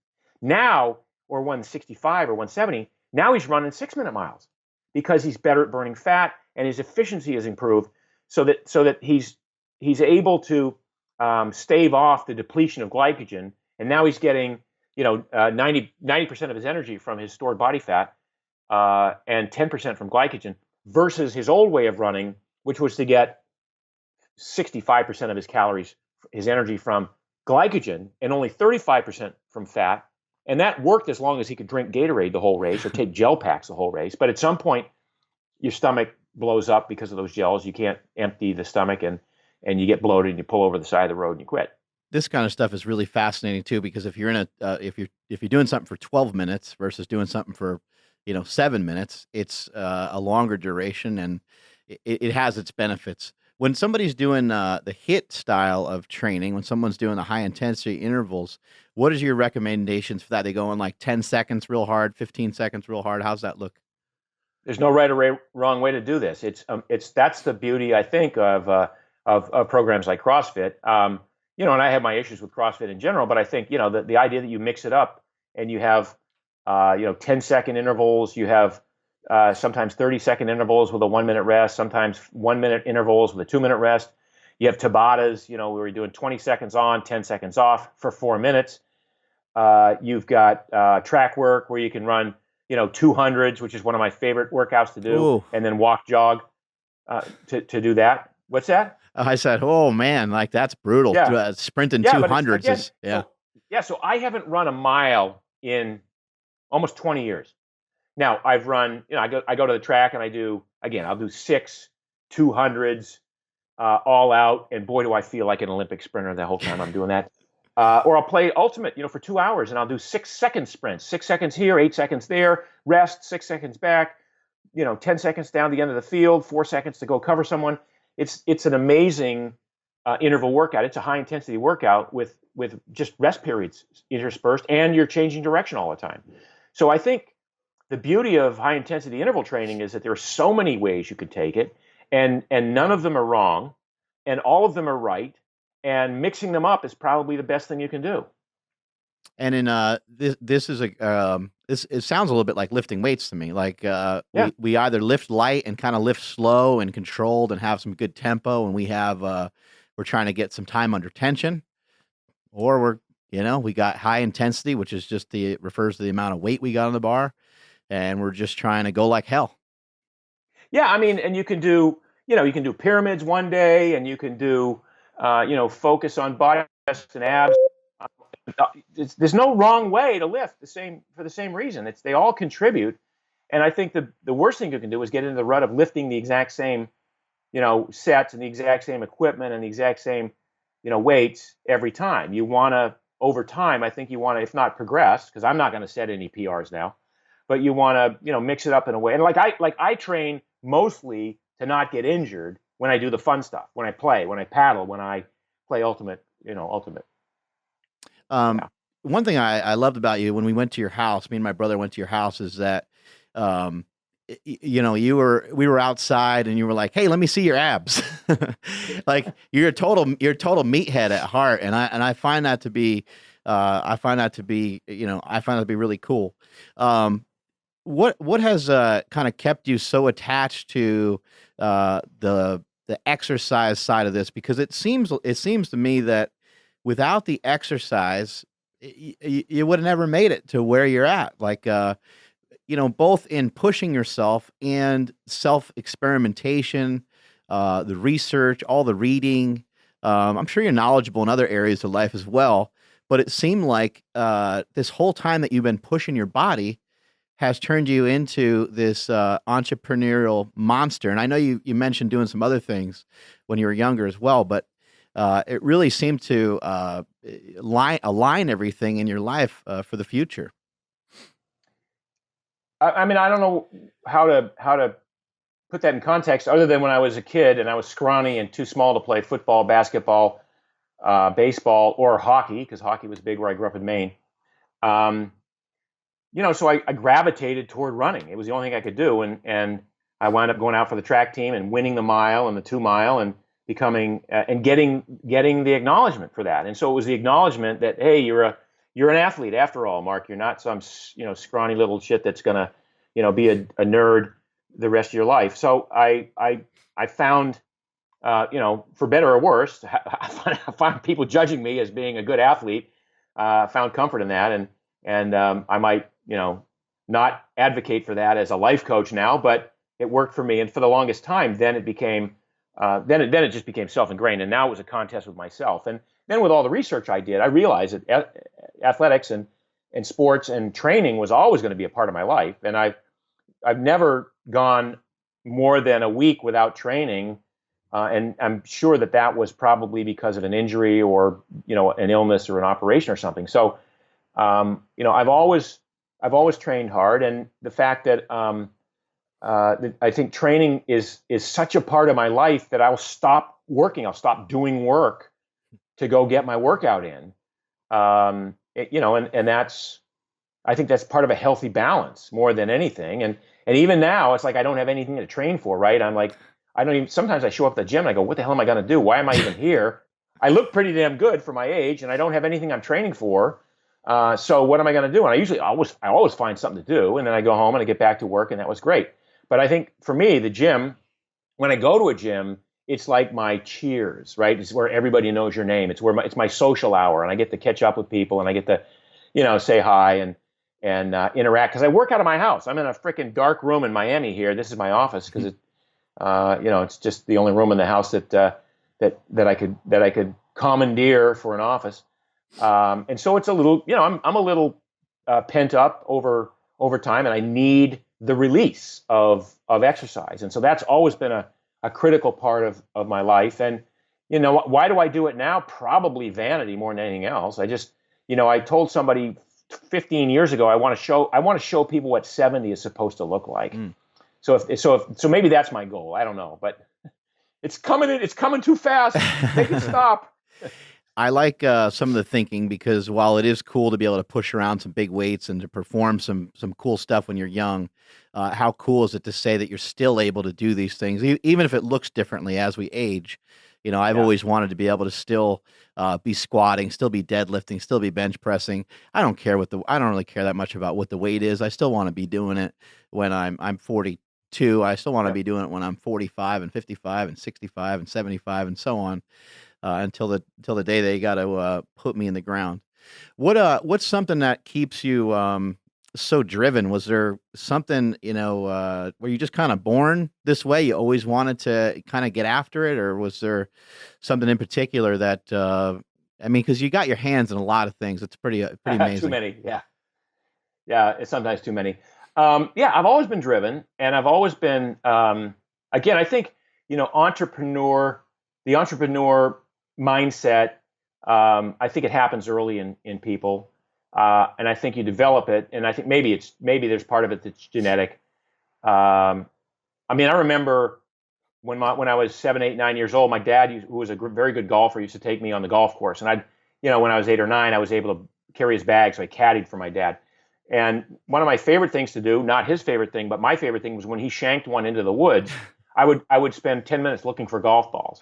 now, or 165 or 170, now he's running 6-minute miles because he's better at burning fat and his efficiency has improved so that he's able to stave off the depletion of glycogen. And now he's getting 90% of his energy from his stored body fat and 10% from glycogen, versus his old way of running, which was to get 65% of his calories, his energy from glycogen, and only 35% from fat. And that worked as long as he could drink Gatorade the whole race or take gel packs the whole race. But at some point, your stomach blows up because of those gels. You can't empty the stomach, and you get bloated and you pull over the side of the road and you quit. This kind of stuff is really fascinating too, because if you're in if you're doing something for 12 minutes versus doing something for 7 minutes, it's a longer duration, and it has its benefits. When somebody's doing the HIIT style of training, when someone's doing the high intensity intervals, what is your recommendations for that? They go in like 10 seconds real hard, 15 seconds real hard. How's that look? There's no right or wrong way to do this. That's the beauty, I think, of programs like CrossFit. And I have my issues with CrossFit in general, but I think the idea that you mix it up and you have 10-second intervals, you have sometimes 30-second intervals with a 1-minute rest, sometimes 1-minute intervals with a 2-minute rest. You have Tabatas, where you're doing 20 seconds on, 10 seconds off for 4 minutes. You've got track work where you can run 200s, which is one of my favorite workouts to do. Ooh. And then walk, jog to do that. What's that? I said, oh man, like that's brutal. Yeah. Sprinting 200s So I haven't run a mile in almost 20 years. Now I've run, I go to the track and I'll do 6 200s all out, and boy, do I feel like an Olympic sprinter the whole time I'm doing that. Or I'll play ultimate, for 2 hours, and I'll do 6-second sprints, 6 seconds here, 8 seconds there, rest, 6 seconds back, 10 seconds down the end of the field, 4 seconds to go cover someone. It's an amazing interval workout. It's a high intensity workout with just rest periods interspersed, and you're changing direction all the time. So I think the beauty of high intensity interval training is that there are so many ways you could take it, and none of them are wrong, and all of them are right, and mixing them up is probably the best thing you can do. And in this is this it sounds a little bit like lifting weights to me. Like Yeah. we either lift light and kind of lift slow and controlled and have some good tempo, and we're trying to get some time under tension, or we got high intensity, which is just refers to the amount of weight we got on the bar, and we're just trying to go like hell. Yeah, I mean, and you can do pyramids one day, and you can do focus on biceps and abs. There's no wrong way to lift for the same reason. They all contribute, and I think the worst thing you can do is get into the rut of lifting the exact same sets and the exact same equipment and the exact same weights every time. You want to, over time, I think you want to, if not progress, because I'm not going to set any PRs now, but you want to mix it up in a way. And I train mostly to not get injured when I do the fun stuff, when I play, when I paddle, when I play ultimate. Yeah. One thing I loved about you when we went to your house, me and my brother went to your house, is that we were outside and you were like, "Hey, let me see your abs." Like you're a total meathead at heart, and I find that to be really cool. What has kind of kept you so attached to the exercise side of this? Because it seems to me that without the exercise, you would have never made it to where you're at. Like, both in pushing yourself and self-experimentation, the research, all the reading. I'm sure you're knowledgeable in other areas of life as well, but it seemed like this whole time that you've been pushing your body has turned you into this entrepreneurial monster. And I know you mentioned doing some other things when you were younger as well, but it really seemed to align everything in your life for the future. I mean, I don't know how to put that in context, other than when I was a kid and I was scrawny and too small to play football, basketball, baseball, or hockey, because hockey was big where I grew up in Maine. So I gravitated toward running. It was the only thing I could do, and I wound up going out for the track team and winning the mile and the 2 mile and becoming and getting the acknowledgement for that. And so it was the acknowledgement that, hey, you're an athlete after all, Mark. You're not some scrawny little shit that's gonna be a nerd the rest of your life. So I found for better or worse, I found people judging me as being a good athlete. Found comfort in that, and I might not advocate for that as a life coach now, but it worked for me. And for the longest time, then it became then it just became self-ingrained, and now it was a contest with myself. And then with all the research I did, I realized that athletics and sports and training was always going to be a part of my life. And I've never gone more than a week without training, and I'm sure that was probably because of an injury or an illness or an operation or something. So I've always trained hard, and the fact that I think training is such a part of my life that I'll stop working. I'll stop doing work to go get my workout in. And I think that's part of a healthy balance more than anything. And even now, it's like I don't have anything to train for, right? I'm like, sometimes I show up at the gym and I go, what the hell am I going to do? Why am I even here? I look pretty damn good for my age, and I don't have anything I'm training for. So what am I going to do? And I always find something to do, and then I go home and I get back to work, and that was great. But I think for me, the gym, when I go to a gym, it's like my Cheers, right? It's where everybody knows your name. It's it's my social hour, and I get to catch up with people, and I get to, say hi and interact. Because I work out of my house. I'm in a freaking dark room in Miami here. This is my office because it's just the only room in the house that I could commandeer for an office. And so it's a little, I'm a little pent up over time, and I need the release of exercise. And so that's always been a critical part of my life. And, why do I do it now? Probably vanity more than anything else. I just, I told somebody 15 years ago, I want to show people what 70 is supposed to look like. So maybe that's my goal. I don't know, but It's coming too fast. Make it stop. I like some of the thinking, because while it is cool to be able to push around some big weights and to perform some cool stuff when you're young, how cool is it to say that you're still able to do these things, even if it looks differently as we age? I've always wanted to be able to still be squatting, still be deadlifting, still be bench pressing. I don't really care that much about what the weight is. I still want to be doing it when I'm 42. I still want to be doing it when I'm 45 and 55 and 65 and 75 and so on. Until the day they got to put me in the ground. What's something that keeps you so driven? Was there something were you just kind of born this way? You always wanted to kind of get after it, or was there something in particular that because you got your hands in a lot of things. It's pretty amazing. Too many, yeah. It's sometimes too many. I've always been driven, and I've always been again. I think the entrepreneur mindset, I think it happens early in people, and I think you develop it, and I think maybe there's part of it that's genetic. I remember when I was 7, 8, 9 years old, my dad, who was a very good golfer, used to take me on the golf course, and when I was 8 or 9, I was able to carry his bag, so I caddied for my dad. And one of my favorite things to do, not his favorite thing, but my favorite thing, was when he shanked one into the woods, I would spend 10 minutes looking for golf balls,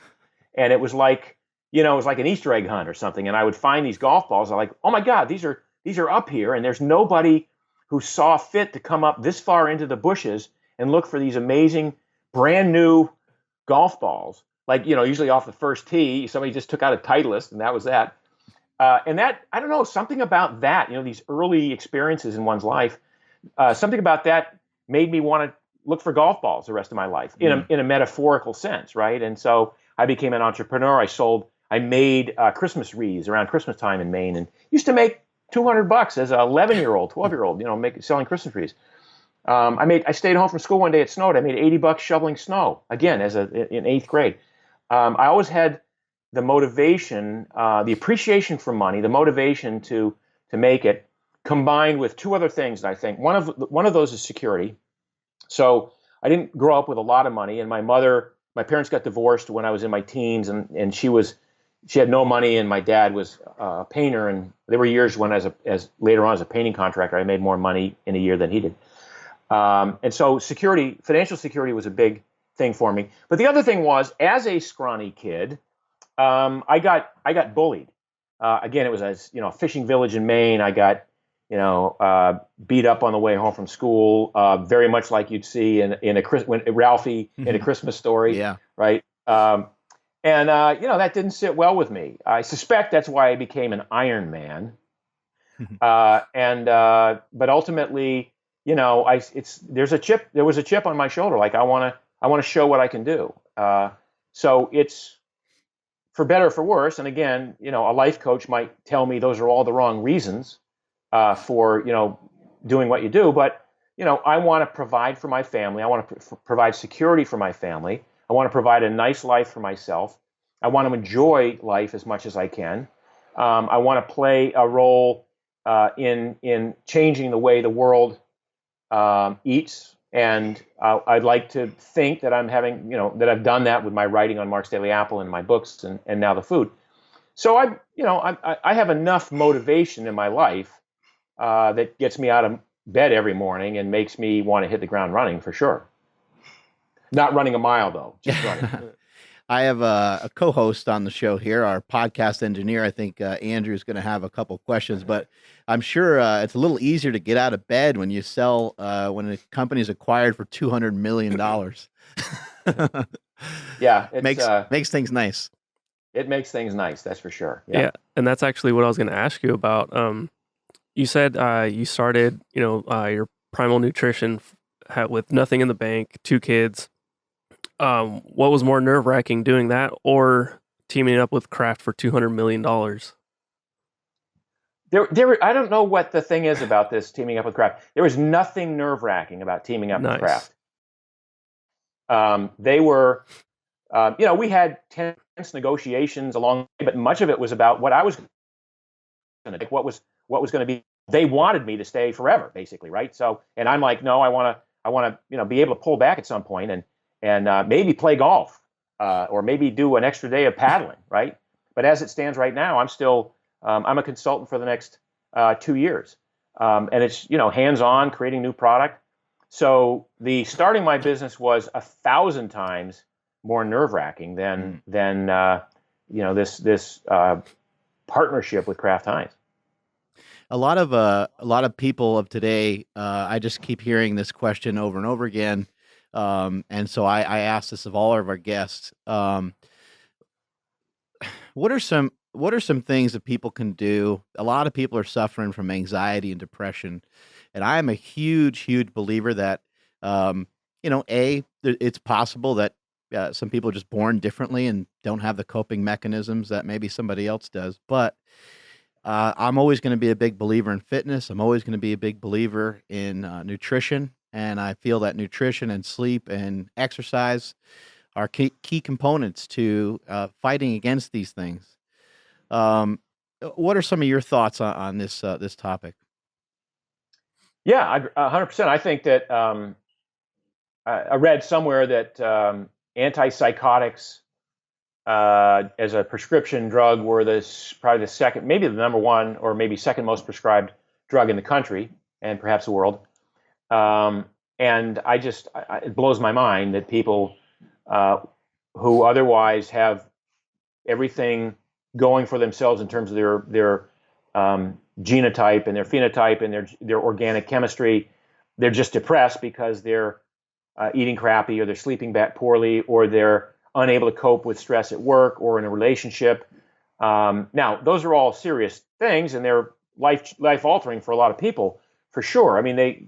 and it was like, it was like an Easter egg hunt or something. And I would find these golf balls. I'm like, oh my God, these are up here. And there's nobody who saw fit to come up this far into the bushes and look for these amazing, brand new golf balls. Like, usually off the first tee, somebody just took out a Titleist, and that was that. And that, I don't know, something about that, these early experiences in one's life, something about that made me want to look for golf balls the rest of my life in a metaphorical sense, right? And so I became an entrepreneur. I made Christmas wreaths around Christmas time in Maine, and used to make $200 as an 11-year-old, 12-year-old, selling Christmas wreaths. I stayed home from school one day, it snowed. I made $80 shoveling snow, again, in 8th grade. I always had the motivation, the appreciation for money, the motivation to make it, combined with two other things that I think. One of those is security. So I didn't grow up with a lot of money, and my parents got divorced when I was in my teens, and she had no money, and my dad was a painter, and there were years when, as later on as a painting contractor, I made more money in a year than he did. And so financial security was a big thing for me. But the other thing was, as a scrawny kid, I got bullied. Again, it was a fishing village in Maine. I got beat up on the way home from school, very much like you'd see when Ralphie in A Christmas Story, yeah, right. And that didn't sit well with me. I suspect that's why I became an Iron Man. But ultimately, there was a chip on my shoulder. Like, I want to show what I can do. So it's, for better or for worse. And again, a life coach might tell me those are all the wrong reasons for doing what you do. But I want to provide for my family. I want to provide security for my family. I want to provide a nice life for myself. I want to enjoy life as much as I can. I want to play a role in changing the way the world eats. And I'd like to think that that I've done that with my writing on Mark's Daily Apple and my books and now the food. So I have enough motivation in my life that gets me out of bed every morning and makes me want to hit the ground running, for sure. Not running a mile, though, just running. I have a co-host on the show here, our podcast engineer. I think Andrew's going to have a couple questions, but I'm sure it's a little easier to get out of bed when you sell, when a company's acquired for $200 million. Yeah. It makes things nice. It makes things nice, that's for sure. Yeah. And that's actually what I was going to ask you about. You said you started, your Primal Nutrition with nothing in the bank, 2 kids. What was more nerve-wracking, doing that or teaming up with Kraft for $200 million? I don't know what the thing is about this teaming up with Kraft. There was nothing nerve-wracking about teaming up with Kraft. They were, we had tense negotiations along the way, but much of it was about what I was going to do, what was going to be. They wanted me to stay forever, basically, right? So, and I'm like, no, I want to, be able to pull back at some point and maybe play golf or maybe do an extra day of paddling, right? But as it stands right now, I'm a consultant for the next 2 years. And it's, hands-on, creating new product. So the starting my business was 1,000 times more nerve-wracking than this partnership with Kraft Heinz. A lot of people of today, I just keep hearing this question over and over again. And so I ask this of all of our guests. What are some things that people can do? A lot of people are suffering from anxiety and depression, and I am a huge believer that it's possible that some people are just born differently and don't have the coping mechanisms that maybe somebody else does. But I'm always going to be a big believer in fitness. I'm always going to be a big believer in nutrition, and I feel that nutrition and sleep and exercise are key components to fighting against these things. What are some of your thoughts on this topic? Yeah, 100%. I think that I read somewhere that antipsychotics as a prescription drug were probably the second, maybe the number one, or maybe second most prescribed drug in the country and perhaps the world. And it blows my mind that people who otherwise have everything going for themselves in terms of their genotype and their phenotype and their organic chemistry, they're just depressed because they're eating crappy, or they're sleeping poorly, or they're unable to cope with stress at work or in a relationship. Now, those are all serious things, and they're life altering for a lot of people, for sure. I mean,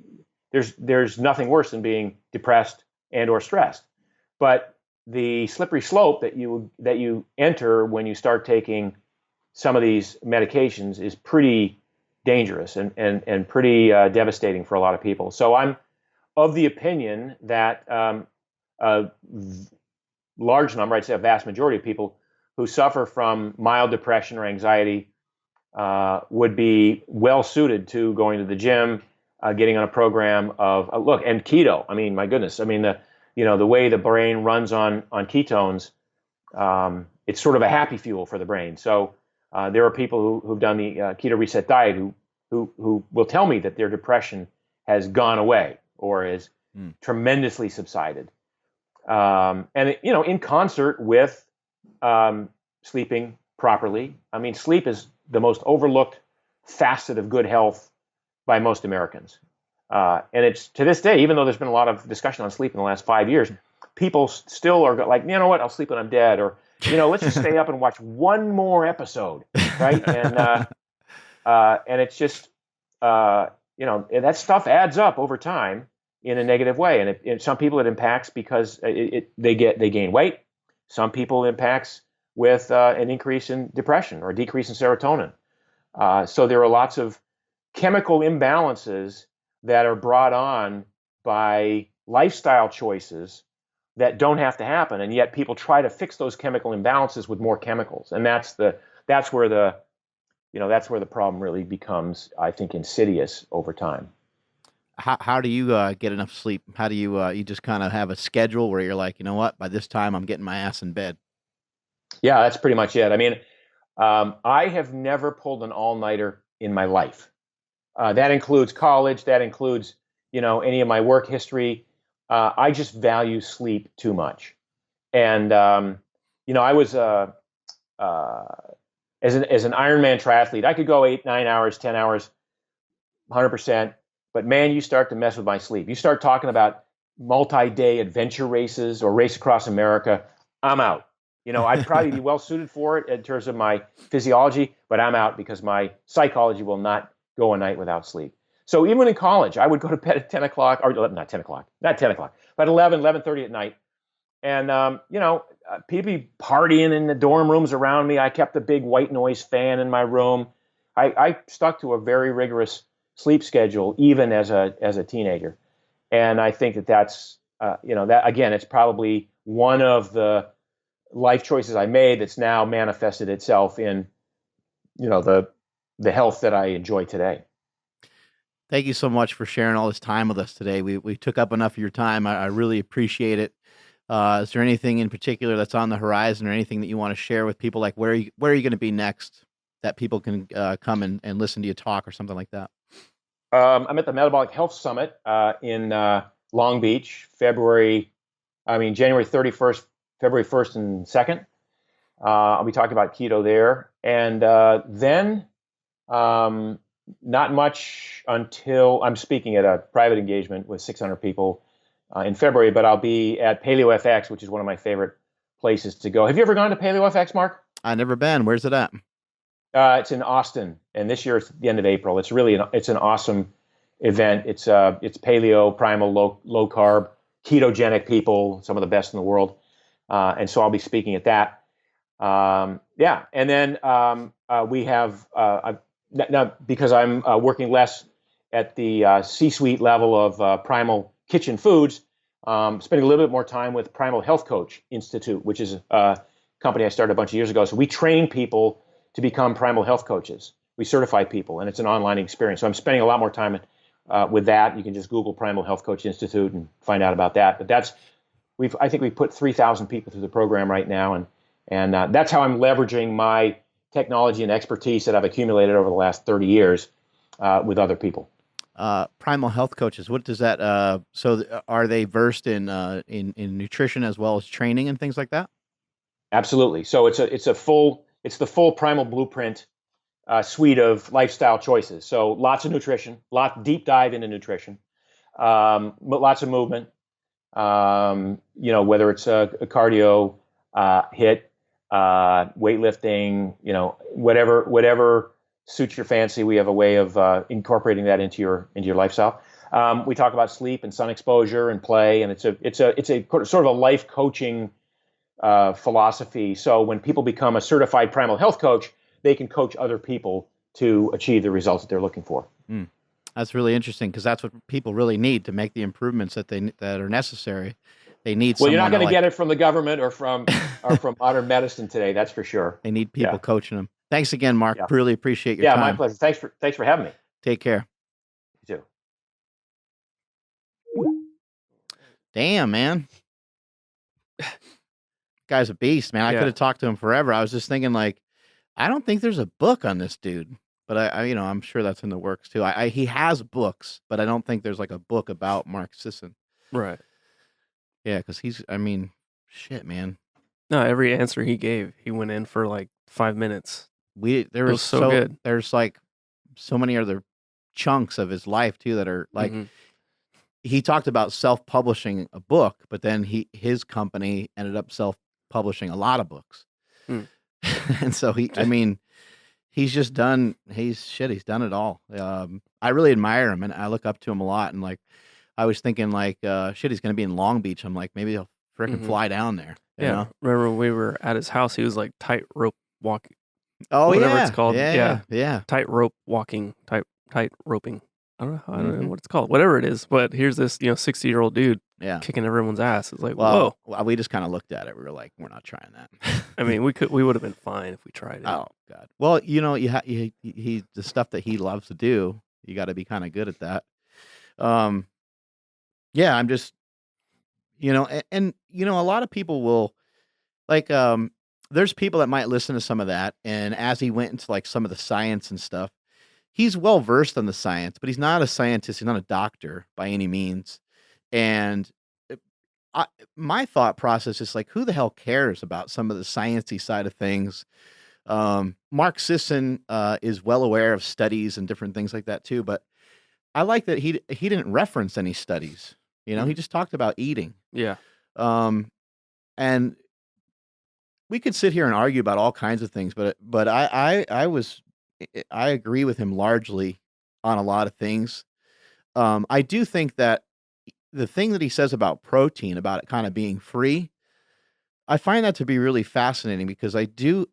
there's nothing worse than being depressed and or stressed. But the slippery slope that you enter when you start taking some of these medications is pretty dangerous and pretty devastating for a lot of people. So I'm of the opinion that a large number, I'd say a vast majority of people who suffer from mild depression or anxiety would be well suited to going to the gym, getting on a program of and keto. I mean, my goodness. I mean, the way the brain runs on ketones, it's sort of a happy fuel for the brain. So there are people who've done the Keto Reset Diet who will tell me that their depression has gone away or is tremendously subsided. And in concert with sleeping properly. I mean, sleep is the most overlooked facet of good health by most Americans. And it's, to this day, even though there's been a lot of discussion on sleep in the last 5 years, people still are like, you know what, I'll sleep when I'm dead, or let's just stay up and watch one more episode, right? And it's just that stuff adds up over time in a negative way. And some people it impacts because they gain weight. Some people it impacts with an increase in depression or a decrease in serotonin. So there are lots of chemical imbalances that are brought on by lifestyle choices that don't have to happen, and yet people try to fix those chemical imbalances with more chemicals, and that's where the problem really becomes, I think, insidious over time. How do you get enough sleep? How do you just kind of have a schedule where you're like, you know what, by this time I'm getting my ass in bed? Yeah, that's pretty much it. I mean, I have never pulled an all-nighter in my life. That includes college. That includes, any of my work history. I just value sleep too much. And, I was, as an Ironman triathlete, I could go 8, 9 hours, 10 hours, 100%. But man, you start to mess with my sleep. You start talking about multi-day adventure races or race across America, I'm out. I'd probably be well suited for it in terms of my physiology, but I'm out because my psychology will not go a night without sleep. So even in college, I would go to bed at 10 o'clock, or not 10 o'clock, but 11:30 at night. And, people be partying in the dorm rooms around me. I kept a big white noise fan in my room. I stuck to a very rigorous sleep schedule, even as a teenager. And I think that's, that again, it's probably one of the life choices I made that's now manifested itself in, the health that I enjoy today. Thank you so much for sharing all this time with us today. We took up enough of your time. I really appreciate it. Is there anything in particular that's on the horizon, or anything that you want to share with people? Like, where are you going to be next that people can come and listen to you talk or something like that? I'm at the Metabolic Health Summit in Long Beach, January 31st, February 1st and 2nd. I'll be talking about keto there. And then not much until I'm speaking at a private engagement with 600 people in February, but I'll be at Paleo FX, which is one of my favorite places to go. Have you ever gone to Paleo FX, Mark? I've never been. Where's it at? It's in Austin, and this year it's the end of April. It's really it's an awesome event. It's paleo, primal, low carb, ketogenic people, some of the best in the world, and so I'll be speaking at that. Yeah, and then we have now, because I'm working less at the C-suite level of Primal Kitchen Foods, spending a little bit more time with Primal Health Coach Institute, which is a company I started a bunch of years ago. So we train people to become primal health coaches. We certify people, and it's an online experience. So I'm spending a lot more time with that. You can just Google Primal Health Coach Institute and find out about that. But I think we've put 3,000 people through the program right now, and that's how I'm leveraging my technology and expertise that I've accumulated over the last 30 years with other people. Primal Health Coaches. What does that? So are they versed in nutrition as well as training and things like that? Absolutely. So it's the full Primal Blueprint suite of lifestyle choices. So lots of nutrition, deep dive into nutrition, lots of movement. Whether it's a cardio, HIIT, weightlifting, whatever suits your fancy. We have a way of incorporating that into your lifestyle. We talk about sleep and sun exposure and play, and it's a sort of a life coaching philosophy. So when people become a certified primal health coach, they can coach other people to achieve the results that they're looking for. That's really interesting, because that's what people really need to make the improvements that are necessary. They need. Well, you're not going to get it from the government or from modern medicine today. That's for sure. They need people coaching them. Thanks again, Mark. Yeah. Really appreciate your time. Yeah, my pleasure. Thanks for having me. Take care. You too. Damn, man. Guy's a beast, man. I could have talked to him forever. I was just thinking, like, I don't think there's a book on this dude, but I'm sure that's in the works too. He has books, but I don't think there's like a book about Mark Sisson. Right. Yeah, because shit, man. No, every answer he gave, he went in for like 5 minutes. It was so good. There's like so many other chunks of his life too that are like, he talked about self-publishing a book, but then his company ended up self-publishing a lot of books. And so he's just done, he's done it all. I really admire him, and I look up to him a lot. And like, I was thinking like, he's going to be in Long Beach. I'm like, maybe he'll freaking fly down there. You know? Remember when we were at his house, he was like tightrope walking. Oh, whatever it's called. Yeah. Tightrope walking, tight roping. I don't know what it's called. Whatever it is. But here's this, 60-year-old dude kicking everyone's ass. It's like, whoa. Well, we just kind of looked at it. We were like, we're not trying that. I mean, we would have been fine if we tried it. Oh God. Well, the stuff that he loves to do, you got to be kind of good at that. Yeah, I'm just, and a lot of people will like, there's people that might listen to some of that. And as he went into like some of the science and stuff, he's well versed on the science, but he's not a scientist. He's not a doctor by any means. And my thought process is like, who the hell cares about some of the sciencey side of things? Mark Sisson is well aware of studies and different things like that too. But I like that he didn't reference any studies. He just talked about eating. Yeah. And we could sit here and argue about all kinds of things, but I agree with him largely on a lot of things. I do think that the thing that he says about protein, about it kind of being free, I find that to be really fascinating, because I do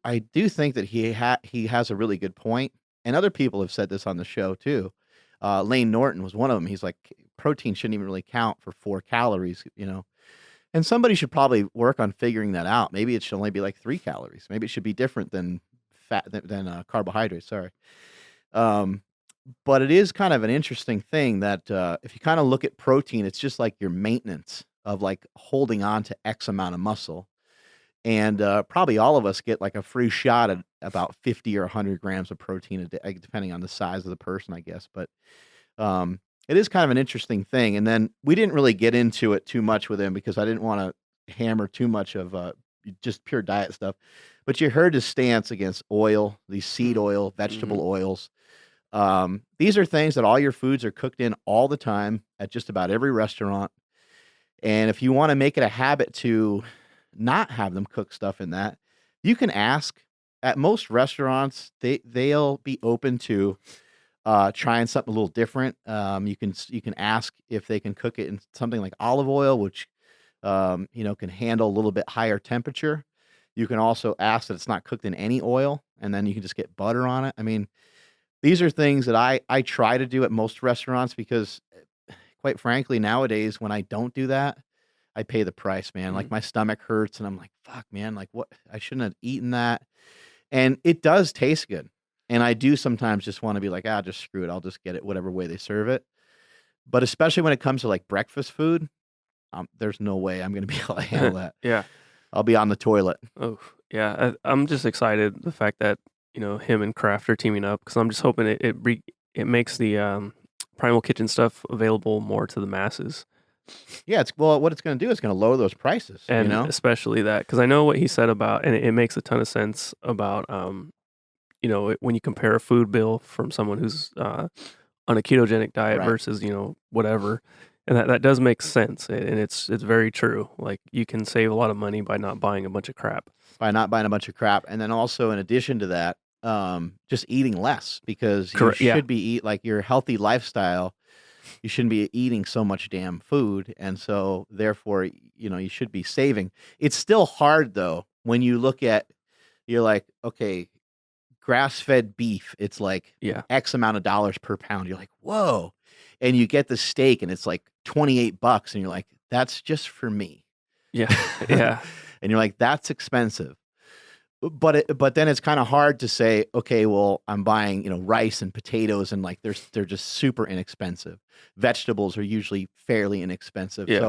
think that he has a really good point, and other people have said this on the show too. Lane Norton was one of them. He's like, protein shouldn't even really count for 4 calories, and somebody should probably work on figuring that out. Maybe it should only be like 3 calories. Maybe it should be different than than carbohydrates. Sorry. But it is kind of an interesting thing that if you kind of look at protein, it's just like your maintenance. of like holding on to X amount of muscle. And probably all of us get like a free shot at about 50 or 100 grams of protein a day, depending on the size of the person, I guess. But it is kind of an interesting thing. And then we didn't really get into it too much with him because I didn't want to hammer too much of just pure diet stuff. But you heard his stance against oil, these seed oil, vegetable oils. These are things that all your foods are cooked in all the time at just about every restaurant. And if you want to make it a habit to not have them cook stuff in that, you can ask. At most restaurants, they'll be open to trying something a little different. You can ask if they can cook it in something like olive oil, which can handle a little bit higher temperature. You can also ask that it's not cooked in any oil, and then you can just get butter on it. I mean, these are things that I try to do at most restaurants because, quite frankly, nowadays when I don't do that, I pay the price, man. Like my stomach hurts, and I'm like, fuck, man. Like what? I shouldn't have eaten that. And it does taste good. And I do sometimes just want to be like, just screw it. I'll just get it whatever way they serve it. But especially when it comes to like breakfast food, there's no way I'm going to be able to handle that. Yeah. I'll be on the toilet. Oh, yeah. I'm just excited the fact that, him and Kraft are teaming up because I'm just hoping it makes the Primal Kitchen stuff available more to the masses. Yeah, what it's going to do is going to lower those prices, and especially that because I know what he said about, and it makes a ton of sense about, when you compare a food bill from someone who's on a ketogenic diet Right. versus whatever, and that does make sense, and it's very true. Like you can save a lot of money by not buying a bunch of crap. And then also in addition to that, just eating less because you should be like your healthy lifestyle. You shouldn't be eating so much damn food, and so therefore, you should be saving. It's still hard though when you look at, you're like, okay, grass-fed beef, it's like X amount of dollars per pound. You're like, whoa, and you get the steak, and it's like $28, and you're like, that's just for me. Yeah, yeah. And you're like, that's expensive. But then it's kind of hard to say, okay, well, I'm buying, rice and potatoes, and like they're just super inexpensive. Vegetables are usually fairly inexpensive. Yeah.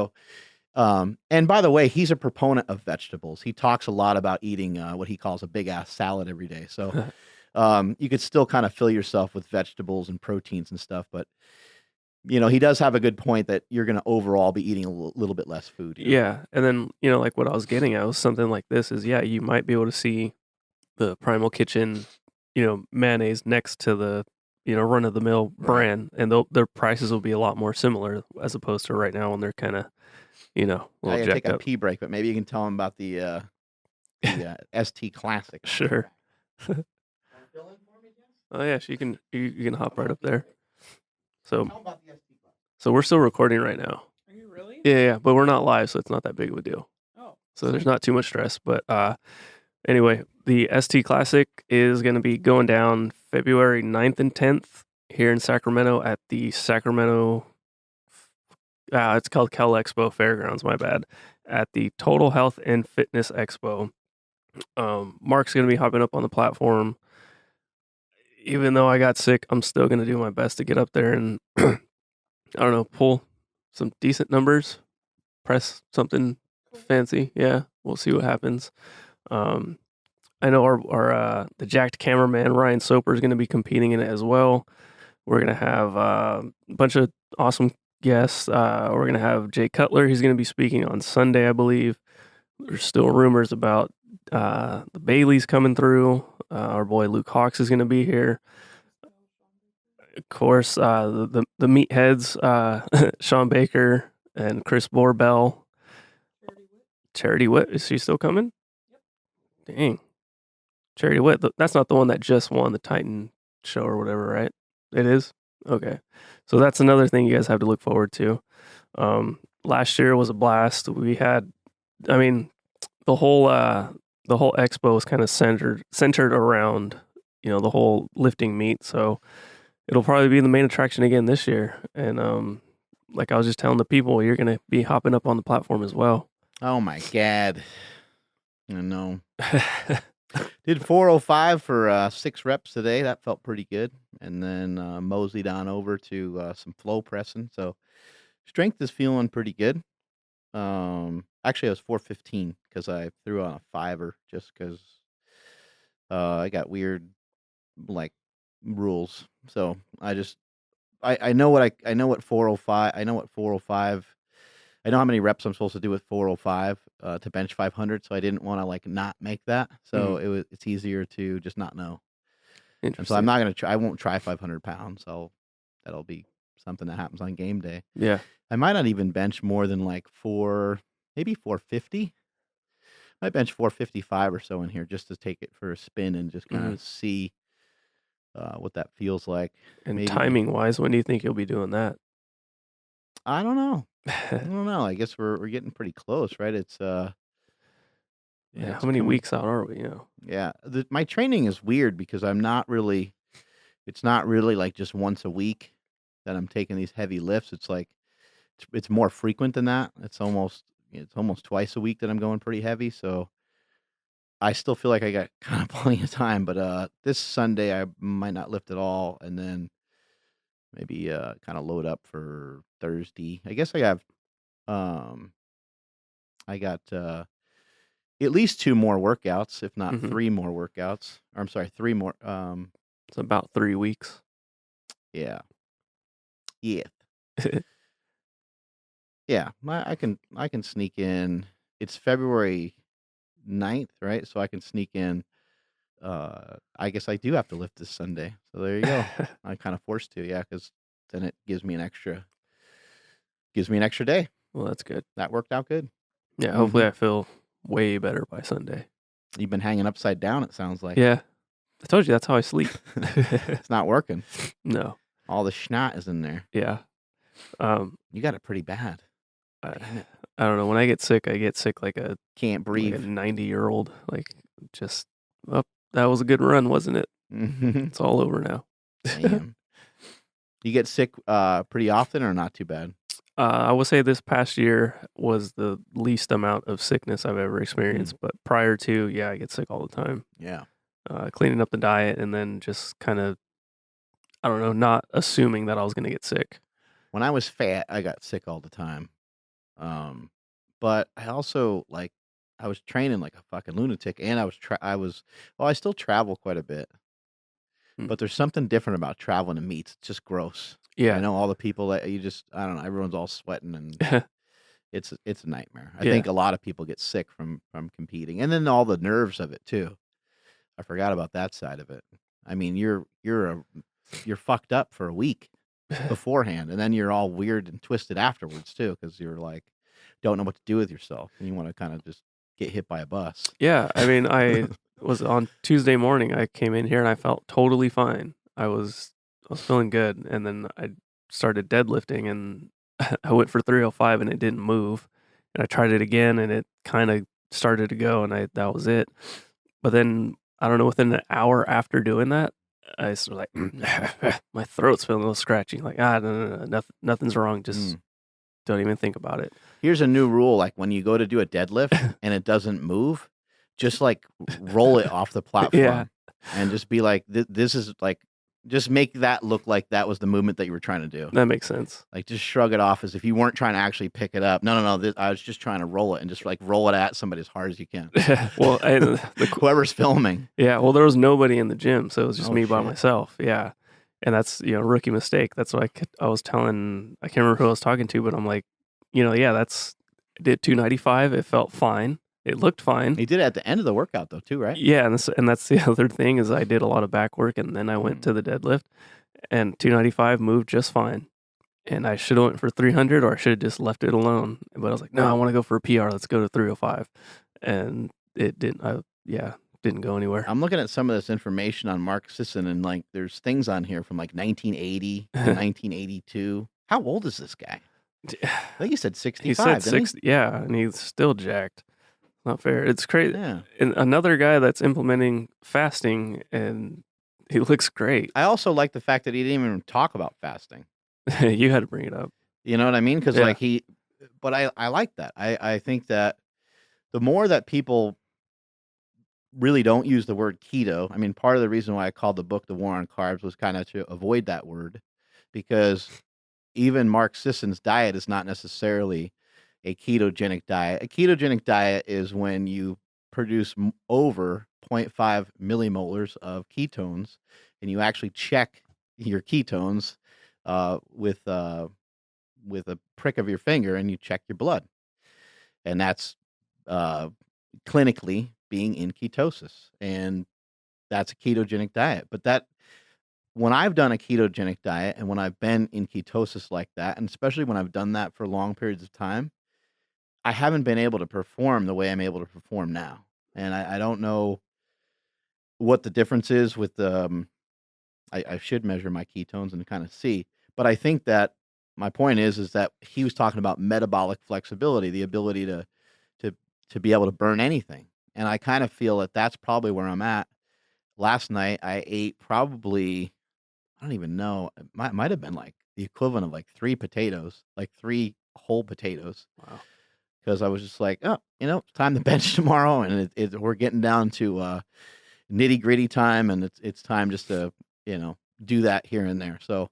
So, and by the way, he's a proponent of vegetables. He talks a lot about eating what he calls a big ass salad every day. So, you could still kind of fill yourself with vegetables and proteins and stuff, but he does have a good point that you're going to overall be eating a little bit less food. Yeah. And then, like what I was getting at was something like this is, you might be able to see the Primal Kitchen, mayonnaise next to the, run of the mill brand, and their prices will be a lot more similar as opposed to right now when they're kind of, a little I jacked take a up. pee break, but maybe you can tell them about the ST Classic. Sure. Oh yeah, you can hop right up there. So we're still recording right now. Are you really? Yeah, but we're not live, so it's not that big of a deal. Oh. So there's not too much stress. But anyway, the ST Classic is going to be going down February 9th and 10th here in Sacramento at the Sacramento, it's called Cal Expo Fairgrounds, my bad, at the Total Health and Fitness Expo. Mark's going to be hopping up on the platform. Even though I got sick, I'm still going to do my best to get up there and, I don't know, pull some decent numbers, press something fancy. Yeah, we'll see what happens. I know our the jacked cameraman, Ryan Soper, is going to be competing in it as well. We're going to have a bunch of awesome guests. We're going to have Jay Cutler. He's going to be speaking on Sunday, I believe. There's still rumors about the Baileys coming through. Our boy Luke Hawks is going to be here. Of course, the meatheads, Sean Baker and Chris Borbell. Charity Witt, is she still coming? Yep. Dang. Charity Witt, that's not the one that just won the Titan show or whatever, right? It is? Okay. So that's another thing you guys have to look forward to. Last year was a blast. We had, the whole expo was kind of centered around, the whole lifting meet. So it'll probably be the main attraction again this year. And like I was just telling the people, you're going to be hopping up on the platform as well. Oh my God. I know. Did 405 for 6 reps today. That felt pretty good. And then moseyed on over to some flow pressing. So strength is feeling pretty good. Actually, I was 415 because I threw on a fiver just because I got weird like rules. So I know I know what 405. I know what 405. I know how many reps I'm supposed to do with 405 to bench 500. So I didn't want to like not make that. So it's easier to just not know. And so Interesting. I'm not gonna try. I won't try 500 pounds. That'll be something that happens on game day. Yeah. I might not even bench more than like maybe 450. I might bench 455 or so in here just to take it for a spin and just kind of see what that feels like. And Maybe timing wise, when do you think you'll be doing that? I don't know. I don't know. I guess we're getting pretty close, right? It's Yeah. it's How many coming. weeks out are we? Yeah, my training is weird because I'm not really. It's not really like just once a week that I'm taking these heavy lifts. It's like it's more frequent than that. It's almost twice a week that I'm going pretty heavy. So I still feel like I got kind of plenty of time. But this Sunday I might not lift at all, and then maybe kind of load up for Thursday. I guess um I got at least 2 more workouts, if not 3 more workouts. Or I'm sorry, 3 more. It's about 3 weeks. Yeah. Yeah. Yeah, I can sneak in. It's February 9th, right? So I can sneak in. I guess I do have to lift this Sunday. So there you go. I'm kind of forced to, yeah, because then it gives me an extra day. Well, that's good. That worked out good. Yeah, hopefully I feel way better by Sunday. You've been hanging upside down, it sounds like. Yeah. I told you that's how I sleep. It's not working. No. All the schnot is in there. Yeah. You got it pretty bad. I don't know. When I get sick like a Can't breathe. 90-year-old. Like, just, that was a good run, wasn't it? It's all over now. Damn. You get sick pretty often or not too bad? I would say this past year was the least amount of sickness I've ever experienced. But prior to, yeah, I get sick all the time. Yeah. Cleaning up the diet and then just kind of, I don't know, not assuming that I was going to get sick. When I was fat, I got sick all the time. But I also I was training like a fucking lunatic, and I still travel quite a bit. But there's something different about traveling to meets. It's just gross. Yeah. I know all the people that I don't know, everyone's all sweating and it's a nightmare. I think a lot of people get sick from competing, and then all the nerves of it too. I forgot about that side of it. I mean, you're fucked up for a week beforehand, and then you're all weird and twisted afterwards too, because you're like don't know what to do with yourself, and you want to kind of just get hit by a bus. Yeah, I mean, I was on Tuesday morning. I came in here and I felt totally fine. I was feeling good, and then I started deadlifting, and I went for 305, and it didn't move. And I tried it again, and it kind of started to go, and that was it. But then I don't know, within an hour after doing that, I sort of like my throat's feeling a little scratchy. Like no, nothing's wrong. Just don't even think about it. Here's a new rule: like when you go to do a deadlift and it doesn't move, just like roll it off the platform, and just be like, "This is like." Just make that look like that was the movement that you were trying to do. That makes sense. Like just shrug it off as if you weren't trying to actually pick it up. No. I was just trying to roll it, and just like roll it at somebody as hard as you can. Well, whoever's filming. Yeah. Well, there was nobody in the gym, so it was just me by myself. Yeah. And that's, rookie mistake. That's what I was telling, I can't remember who I was talking to, but I'm like, I did 295. It felt fine. It looked fine. He did it at the end of the workout though, too, right? Yeah, and that's the other thing is I did a lot of back work, and then I went to the deadlift, and 295 moved just fine. And I should have went for 300, or I should have just left it alone. But I was like, no, I want to go for a PR. Let's go to 305. And it didn't. Didn't go anywhere. I'm looking at some of this information on Mark Sisson, and like there's things on here from like 1980 to 1982. How old is this guy? I think he said 65. He said 60. Yeah, and he's still jacked. Not fair. It's crazy. Yeah. And another guy that's implementing fasting, and he looks great. I also like the fact that he didn't even talk about fasting. You had to bring it up. You know what I mean? Because but I like that. I think that the more that people really don't use the word keto, I mean, part of the reason why I called the book The War on Carbs was kind of to avoid that word, because even Mark Sisson's diet is not necessarily a ketogenic diet. A ketogenic diet is when you produce over 0.5 millimolars of ketones, and you actually check your ketones with a prick of your finger, and you check your blood, and that's clinically being in ketosis, and that's a ketogenic diet. But that when I've done a ketogenic diet and when I've been in ketosis like that, and especially when I've done that for long periods of time, I haven't been able to perform the way I'm able to perform now. And I don't know what the difference is with I should measure my ketones and kind of see. But I think that my point is that he was talking about metabolic flexibility, the ability to to be able to burn anything. And I kind of feel that that's probably where I'm at. Last night I ate probably I don't even know. It might have been like the equivalent of like 3 potatoes, like 3 whole potatoes. Wow. Because I was just like, oh, it's time to bench tomorrow, and we're getting down to nitty gritty time, and it's time just to do that here and there. So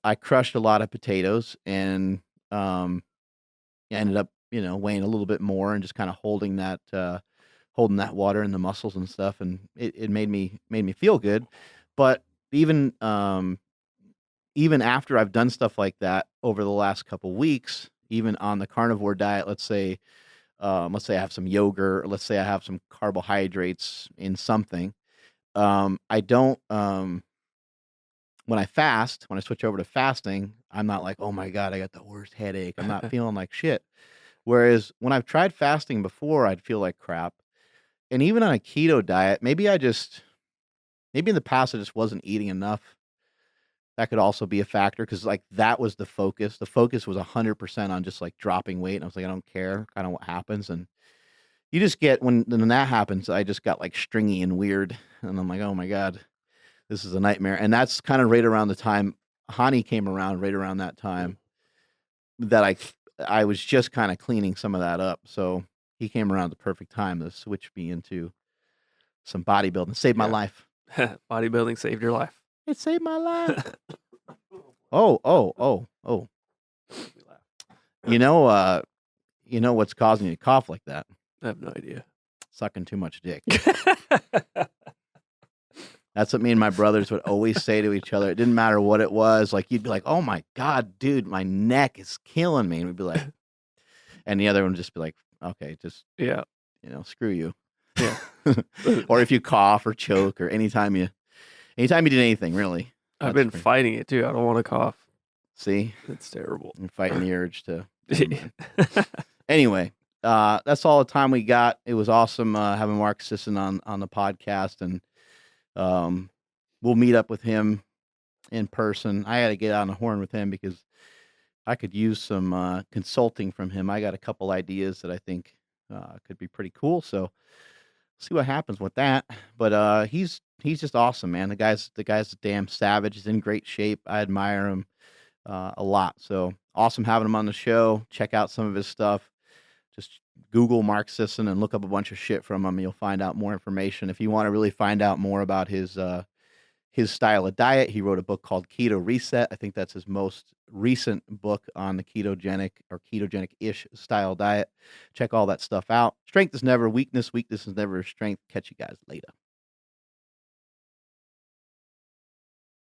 I crushed a lot of potatoes, and I ended up weighing a little bit more, and just kind of holding that water in the muscles and stuff, and it made me feel good. But even after I've done stuff like that over the last couple weeks, even on the carnivore diet, let's say I have some yogurt, or let's say I have some carbohydrates in something. I don't when I fast, when I switch over to fasting, I'm not like, oh my God, I got the worst headache. I'm not feeling like shit. Whereas when I've tried fasting before, I'd feel like crap. And even on a keto diet, maybe in the past I just wasn't eating enough. That could also be a factor, because like that was the focus. The focus was 100% on just like dropping weight. And I was like, I don't care kind of what happens. And you just get, when that happens, I just got like stringy and weird. And I'm like, oh my God, this is a nightmare. And that's kind of right around the time Hani came around, right around that time that I was just kind of cleaning some of that up. So he came around at the perfect time to switch me into some bodybuilding. Saved my Yeah. life. Bodybuilding saved your life. It saved my life. Oh. You know what's causing you to cough like that? I have no idea. Sucking too much dick. That's what me and my brothers would always say to each other. It didn't matter what it was. Like, you'd be like, oh my God, dude, my neck is killing me. And we'd be like, and the other one would just be like, okay, just, Yeah. Screw you. Yeah. Or if you cough or choke, or anytime you did anything, really. I've been fighting it too. I don't want to cough. See? It's terrible. I'm fighting the urge to. Anyway, that's all the time we got. It was awesome having Mark Sisson on the podcast, and we'll meet up with him in person. I got to get on the horn with him because I could use some consulting from him. I got a couple ideas that I think could be pretty cool. So see what happens with that. But he's just awesome, man. The guy's a damn savage. He's in great shape. I admire him a lot. So awesome having him on the show. Check out some of his stuff. Just Google Mark Sisson and look up a bunch of shit from him. You'll find out more information. If you want to really find out more about his style of diet, he wrote a book called Keto Reset. I think that's his most recent book on the ketogenic or ketogenic-ish style diet. Check all that stuff out. Strength is never weakness. Weakness is never strength. Catch you guys later.